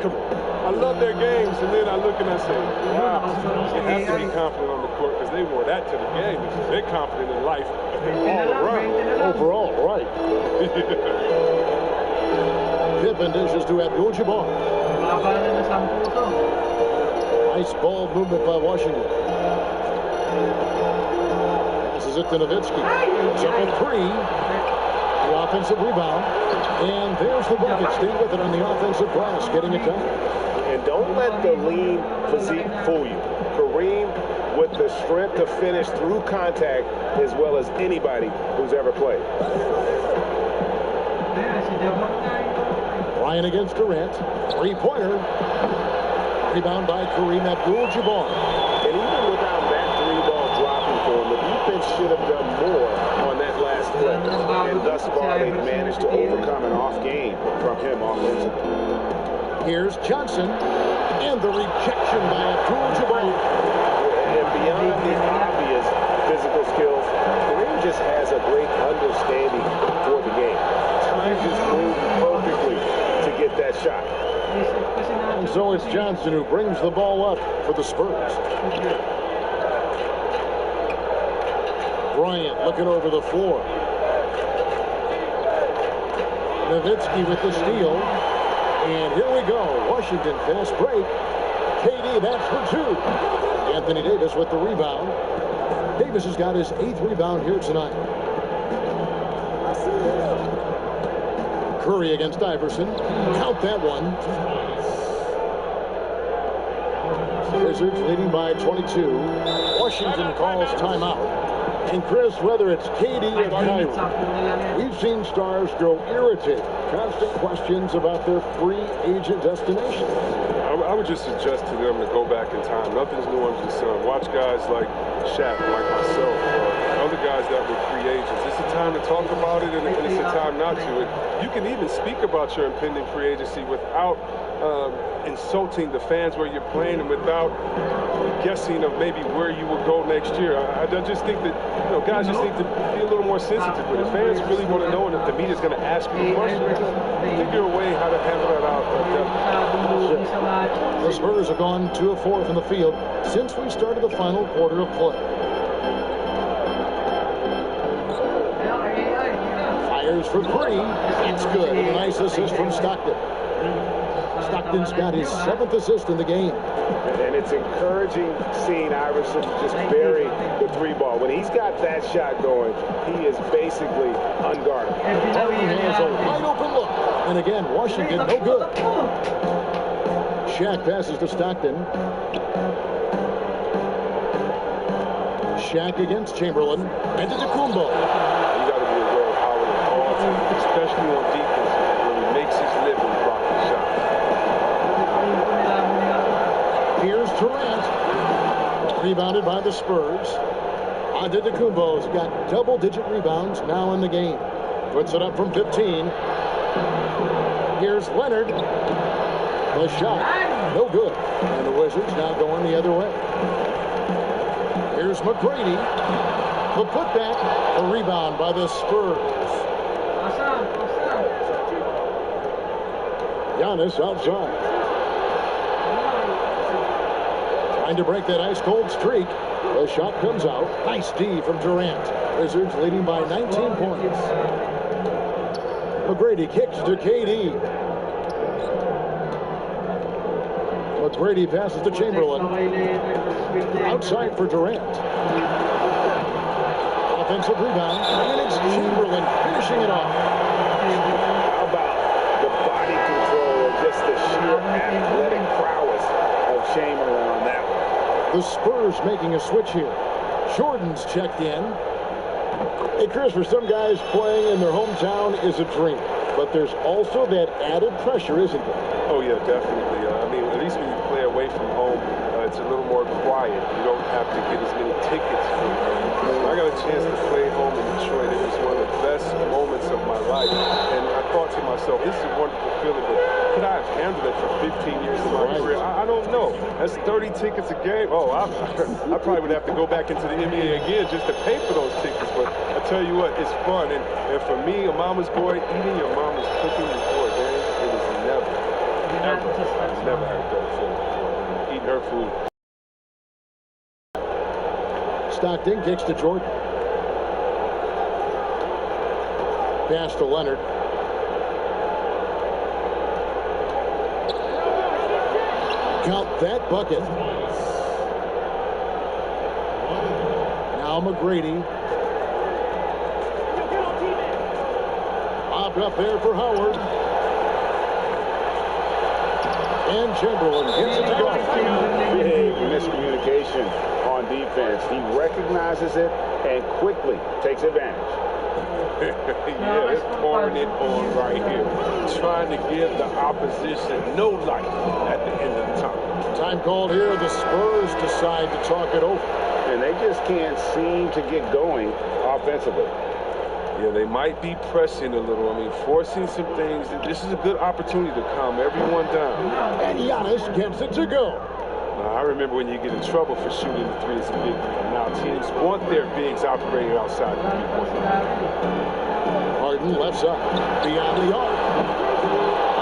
come on. I love their games, and then I look and I say, wow, you have to be confident on the court because they wore that to the game. They're confident in life all around. Overall, right. Pippen dishes to Abdul-Jabbar. Nice ball movement by Washington. Passes it to Nowitzki. It's up at 3. The offensive rebound. And there's the bucket. Stay with it on the offensive glass, getting it done. And don't let the lean physique fool you. Kareem with the strength to finish through contact as well as anybody who's ever played. Bryant against Durant. 3-pointer. Rebound by Kareem Abdul-Jabbar. And even without that 3-ball dropping for him, the defense should have done more on that last play. And thus far, they've managed to overcome an off game from him offensively. Here's Johnson. And the rejection by Abdul-Jabbar. And beyond the obvious physical skills, Kareem just has a great understanding for the game. Time just moved perfectly to get that shot. so it's Johnson who brings the ball up for the Spurs. Bryant looking over the floor. Nowitzki with the steal. And here we go. Washington fast break. KD, that's for two. Anthony Davis with the rebound. Davis has got his 8th rebound here tonight. Curry against Iverson. Count that one. Wizards leading by 22. Washington calls timeout. And Chris, whether it's KD or Kyrie, we've seen stars grow irritated. Constant questions about their free agent destination. I would just suggest to them to go back in time. Nothing's new under the sun. Watch guys like Shaq, like myself, other guys that were free agents. It's a time to talk about it, and it's a time not to. And you can even speak about your impending free agency without insulting the fans where you're playing and without guessing of maybe where you will go next year. I just think that guys just need to be a little more sensitive with it. Fans really want to know, and if the media's going to ask you a question, figure a way how to handle that out. The Spurs have gone 2 of 4 from the field since we started the final quarter of play. Fires for 3. It's good. A nice assist from Stockton. Stockton's got his 7th assist in the game. And it's encouraging seeing Iverson just bury the 3 ball. When he's got that shot going, he is basically unguardable. Harden has a wide open look. And again, Washington, no good. Shaq passes to Stockton. Shaq against Chamberlain. And to Kumbo. You got to be aware of Howard at all times, especially on defense, when he makes his living blocking shots. Here's Durant. Rebounded by the Spurs. Antetokounmpo's got double-digit rebounds now in the game. Puts it up from 15. Here's Leonard. The shot, no good. And the Wizards now going the other way. Here's McGrady. The putback, a rebound by the Spurs. Giannis outside. Trying to break that ice-cold streak. The shot comes out. Nice D from Durant. Wizards leading by 19 points. McGrady kicks to KD. McGrady passes to Chamberlain. Outside for Durant. Offensive rebound. And it's Chamberlain finishing it off. How about the body control or just the sheer athletic prowess of Chamberlain on that one? The Spurs making a switch here. Jordan's checked in. Hey, Chris, for some guys, playing in their hometown is a dream. But there's also that added pressure, isn't there? Oh, yeah, definitely. I mean, at least when you play away from home, it's a little more quiet. You don't have to get as many tickets. I got a chance to play home in Detroit. It was one of the best moments of my life. And I thought to myself, this is a wonderful feeling, but could I have handled it for 15 years of my career? I don't know. That's 30 tickets a game. Oh, I probably would have to go back into the NBA again just to pay for those tickets. But I tell you what, it's fun. And for me, a mama's boy, eating your mama's cooking before a game, it was never had a better feeling before. Eating her food. Stockton kicks to Jordan. Pass to Leonard. Count that bucket. Now McGrady. Popped up there for Howard. And Chamberlain gets it to go. Big miscommunication on defense. He recognizes it and quickly takes advantage. Yeah, they're pouring it on right here. Trying to give the opposition no life at the end of the time. Time called here. The Spurs decide to talk it over. And they just can't seem to get going offensively. Yeah, they might be pressing a little. I mean, forcing some things. This is a good opportunity to calm everyone down. And Giannis gets it to go. I remember when you get in trouble for shooting the three as a big man. Now teams want their bigs operating outside the three-point line. Harden left side. Beyond the arc.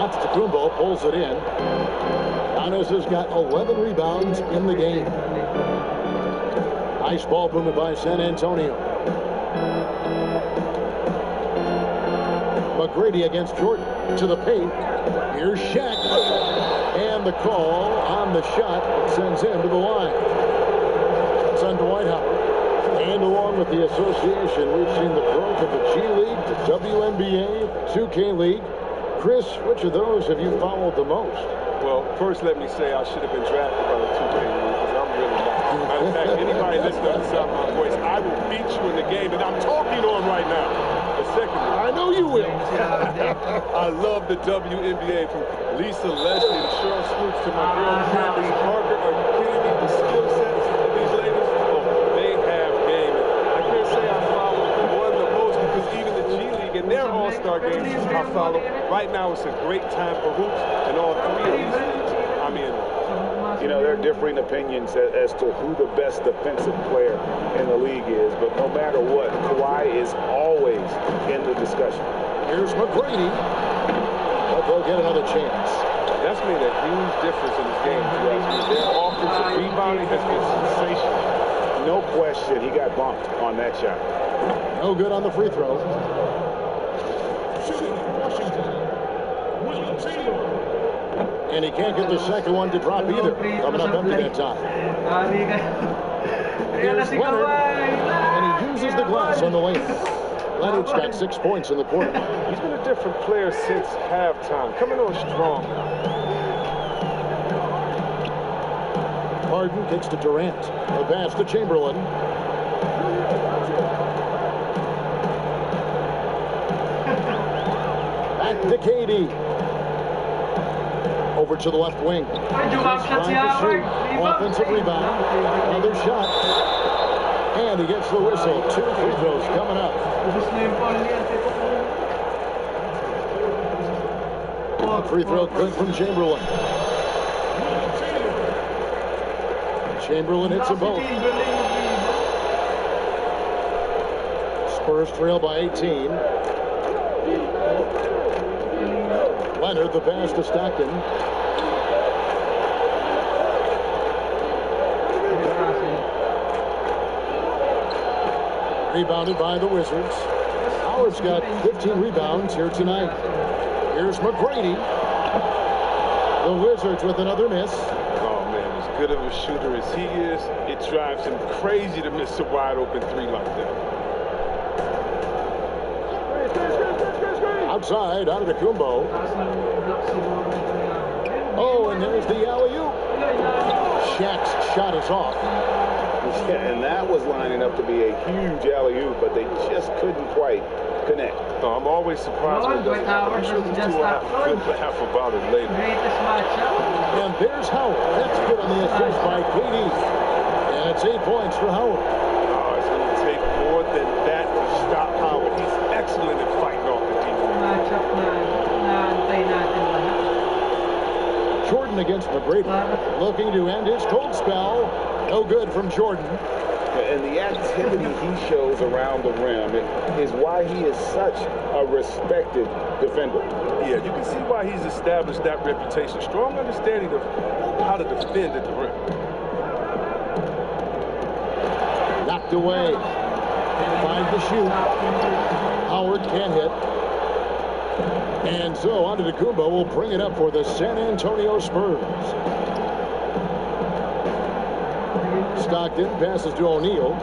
Antetokounmpo pulls it in. Giannis has got 11 rebounds in the game. Nice ball movement by San Antonio. McGrady against Jordan to the paint. Here's Shaq. And the call on the shot sends him to the line. It's on Dwight Howard. And along with the association, we've seen the growth of the G League, the WNBA, 2K League. Chris, which of those have you followed the most? Well, first let me say I should have been drafted by the 2K League because I'm really not. Matter of fact, anybody listening to the sound of my voice, I will beat you in the game, and I'm talking on right now. But secondly, I know you will. I love the WNBA, from Lisa Leslie to Cheryl Swoops to my girl Candace Parker. Are you kidding me? The skill sets of these ladies, oh, they have game. And I can't say I follow one the most because even the G League and their all-star games I follow. Right now, it's a great time for hoops, and all three of these leagues I'm in on. You know, there are differing opinions as to who the best defensive player in the league is, but no matter what, Kawhi is always in the discussion. Here's McGrady. But they'll get another chance. That's made a huge difference in this game, if you ask me. Their offensive rebounding has been sensational. No question, he got bumped on that shot. No good on the free throw. And he can't get the second one to drop either. Coming up empty that time. Here's Leonard. And he uses the glass on the lane. Leonard's got 6 points in the quarter. He's been a different player since halftime. Coming on strong. Harden kicks to Durant. The pass to Chamberlain. Back to KD. Over to the left wing. Trying to shoot. Offensive rebound. Another shot. And he gets the whistle. 2 free throws coming up. Free throw good from Chamberlain. Chamberlain hits them both. Spurs trail by 18. Leonard, the pass to Stockton. Rebounded by the Wizards. Howard's got 15 rebounds here tonight. Here's McGrady. The Wizards with another miss. Oh, man, as good of a shooter as he is, it drives him crazy to miss a wide-open three like that. Outside, Antetokounmpo. Oh, and there's the alley-oop. Shaq's shot is off. Yeah, and that was lining up to be a huge alley-oop, but they just couldn't quite connect. No, I'm always surprised when it doesn't happen. I'm sure the two will have a good laugh about it later. And there's Howard. That's good on the assist by KD. And it's 8 points for Howard. Oh, it's going to take more than that to stop Howard. He's excellent at fighting off the defense. Jordan against McGrady. Looking to end his cold spell. No good from Jordan. And the activity he shows around the rim is why he is such a respected defender. Yeah, you can see why he's established that reputation. Strong understanding of how to defend at the rim. Knocked away. Finds the shoot. Howard can't hit. And so Antetokounmpo will bring it up for the San Antonio Spurs. Stockton passes to O'Neal.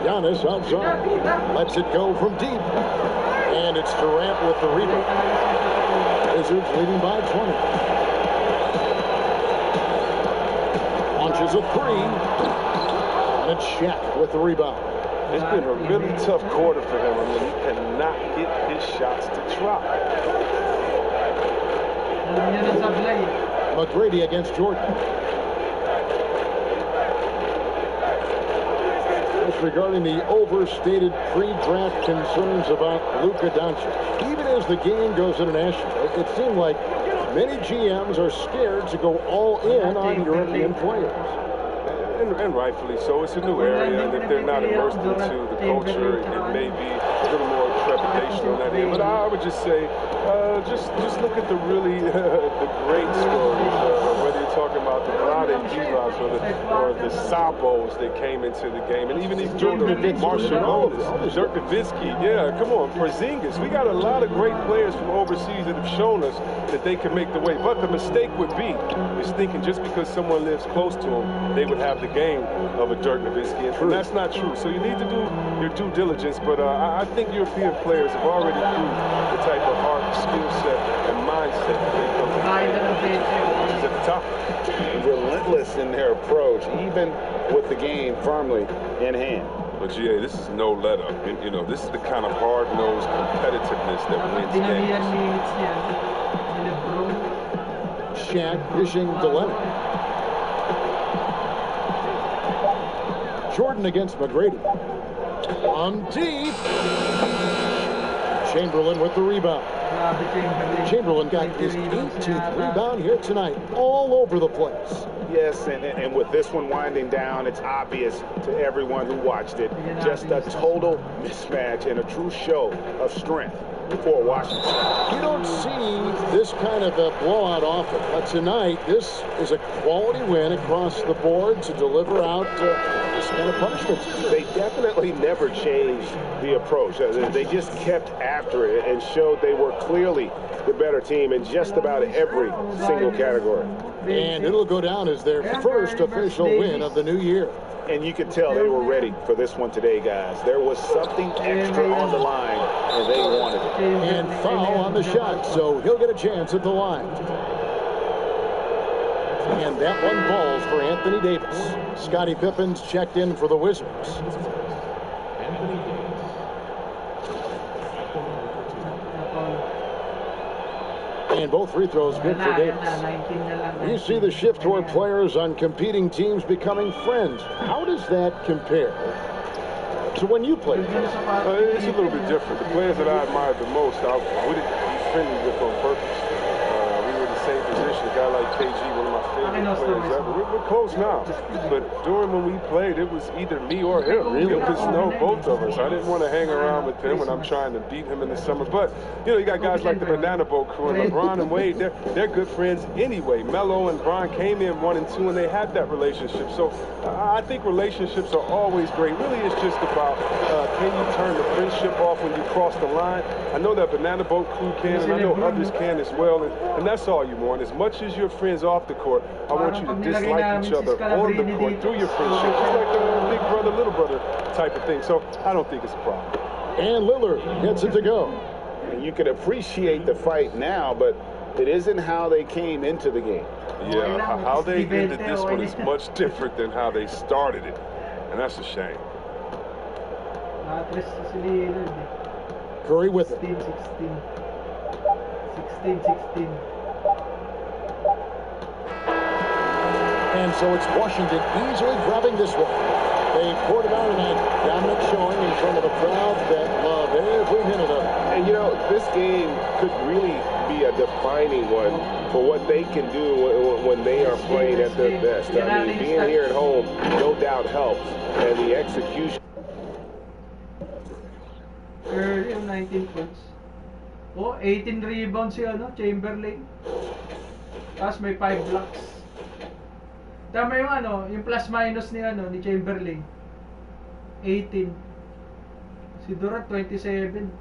Giannis outside. Lets it go from deep. And it's Durant with the rebound. Wizards leading by 20. Launches a three. And it's Shaq with the rebound. It's been a really tough quarter for him. I mean, he cannot hit his shots to drop. McGrady against Jordan. Regarding the overstated pre-draft concerns about Luka Doncic. Even as the game goes international, it seemed like many GMs are scared to go all in on European players. And rightfully so. It's a new area, and if they're not immersed into the culture, it may be a little more trepidation speculation on that end, but I would just say, just look at the really the great stories, whether you're talking about the Vlade Divas or the Sabos that came into the game, and even Marshall Dirk Nowitzki. Yeah, come on, Porzingis. We got a lot of great players from overseas that have shown us that they can make the way. But the mistake would be is thinking just because someone lives close to them, they would have the game of a Dirk Nowitzki, and that's not true. So you need to do your due diligence. But I think European players have already proved the type of heart, skill set, and mindset that they come to at the top. Relentless in their approach, even with the game firmly in hand. But GA, this is no let up. And, you know, this is the kind of hard-nosed competitiveness that wins games. Shaq dishing to Leonard. Jordan against McGrady. On deep. Chamberlain with the rebound. Chamberlain got his 18th rebound here tonight, all over the place. Yes, and with this one winding down, it's obvious to everyone who watched it. Just a total mismatch and a true show of strength for Washington. You don't see this kind of a blowout often, but tonight this is a quality win across the board to deliver out this kind of punishment. They definitely never changed the approach. They just kept after it and showed they were clearly the better team in just about every single category. And it'll go down as their first official win of the new year. And you could tell they were ready for this one today, guys. There was something extra on the line, and they wanted it. And foul on the shot, so he'll get a chance at the line. And that one falls for Anthony Davis. Scottie Pippen's checked in for the Wizards. And both free throws good for Davis. You see the shift toward players on competing teams becoming friends. How does that compare to when you played? It's a little bit different. The players that I admired the most, I wouldn't be friendly with on purpose. We were in the same position. A guy like KG, one of my favorite players ever. We're close now. But during when we played, it was either me or him. It was both of us. I didn't want to hang around with him when I'm trying to beat him in the summer. But, you know, you got guys like the Banana Boat crew and LeBron and Wade. They're good friends anyway. Melo and Bron came in 1 and 2, and they had that relationship. So I think relationships are always great. Really, it's just about can you turn the friendship off when you cross the line. I know that Banana Boat crew can, and I know others can as well. And that's all you want. As much as your friends off the court, I want you to dislike each other on the court through your friendship. It's like a big brother, little brother type of thing. So I don't think it's a problem. And Lillard gets it to go. And you can appreciate the fight now, but it isn't how they came into the game. Yeah, how they ended this one is much different than how they started it. And that's a shame. Curry with it. 16. And so it's Washington easily grabbing this one. They poured it out in a dominant showing in front of a crowd that loved every minute of it. And, you know, this game could really be a defining one for what they can do when they are playing at their best. I mean, being here at home no doubt helps. And the execution. Early 19 points. Oh, 18 rebounds si Chamberlain. Tapos may 5 blocks. Tama yung yung plus minus ni Chamberlain. 18. Si Durant 27.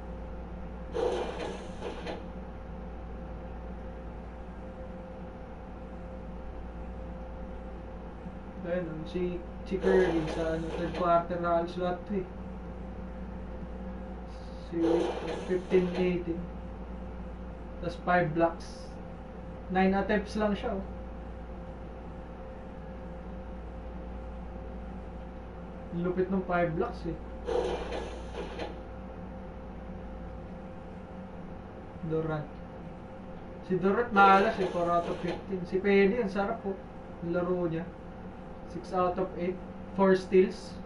Ayun, si Curry sa third quarter na alis lahat eh. Si 15-18. Tapos 5 blocks. 9 attempts lang siya. Lupit ng 5 blocks eh. Durant. Si Durant malas eh, 4 out of 15. Si Penny, ang sarap po. Yung laro niya. 6 out of 8. 4 steals.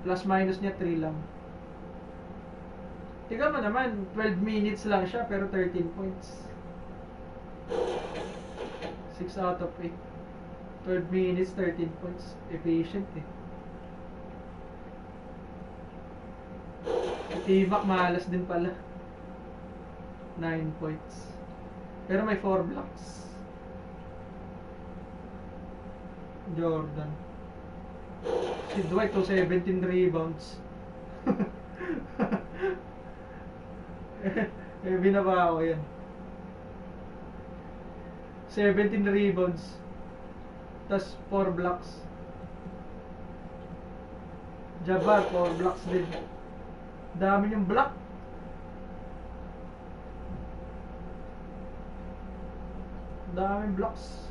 Plus minus niya 3 lang. Tignan mo naman, 12 minutes lang siya pero 13 points. 6 out of 8. 12 minutes, 13 points. Efficient eh. T-Mac malas din pala. 9 points. Pero may 4 blocks. Jordan. Si Dwight 17 rebounds. Binaba ako yan. 17 rebounds. Tas 4 blocks. Jabbar 4 blocks din. Dami yung block. Daming blocks.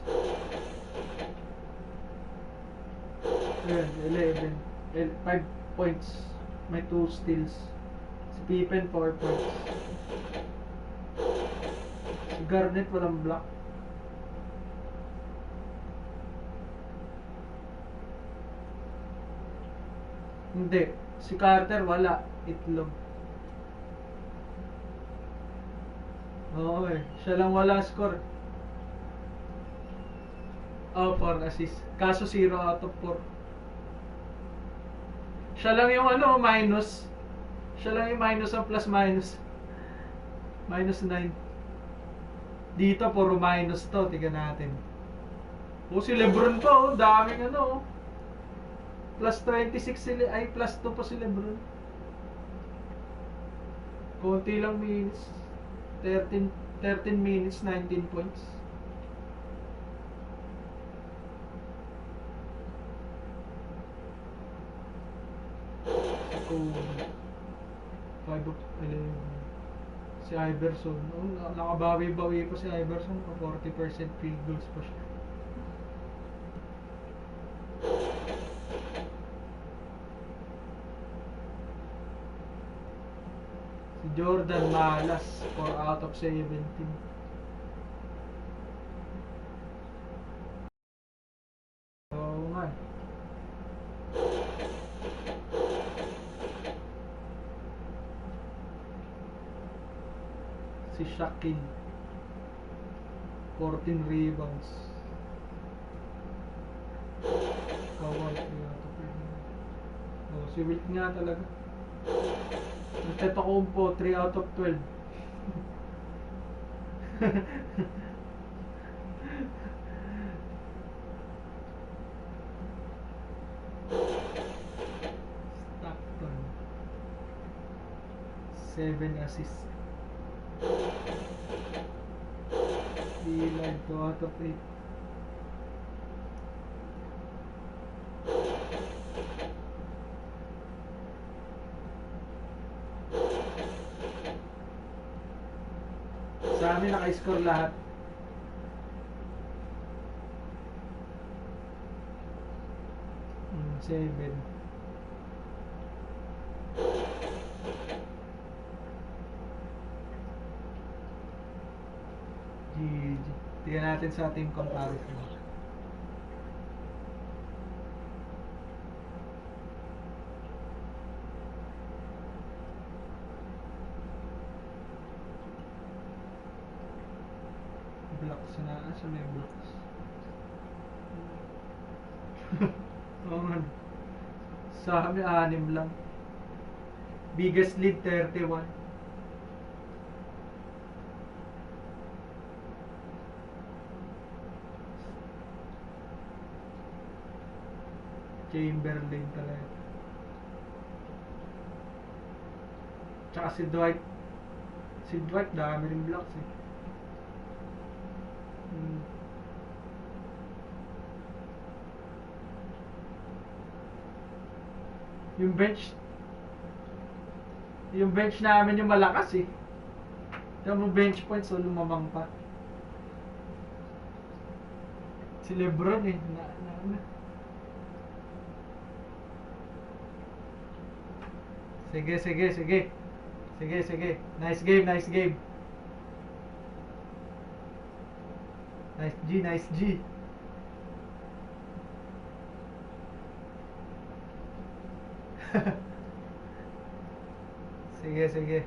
Ayan, 11. 5 points. May 2 steals. Si Pippen 4 points. Si Garnett walang block. Hindi. Si Carter wala. Itlog. Oo eh. Siya lang wala score. Oh, 4 assist. Kaso 0 out of 4. Siya lang yung ano, minus. Siya lang yung minus ang plus minus. Minus 9. Dito, puro minus to. Tignan natin. O, si Lebron pa, oh. Daming ano, oh. Plus 26 sila, ay plus 2 pa si Lebron. Konti lang minutes. 13 minutes, 19 points. Kung 5 of 11. Si Iverson, oh, nakabawi-bawi pa si Iverson. 40% field goals pa siya. Si Jordan malas, 4 out of 17. Oo nga. Si Shaquille 14 rebounds. Kawal 3 out of 10. Oh, si Wilt nga talaga. Ang Tetokounmpo 3 out of 12. Stockton 7 assists. Lillard 2 out of 8. Sa amin naka-score lahat. Seven. GG. Tingnan natin sa team comparison. Blocks na. Asa may blocks? Oo nga. Sa amin, 6 lang. Biggest lead, 31. Chamberlain talaga. Tsaka si Dwight. Si Dwight, dami rin blocks eh. Yung bench namin yung malakas eh. Yung bench points, so lumamang pa. Si Lebron eh. Sige. Nice game. Nice G. Sige.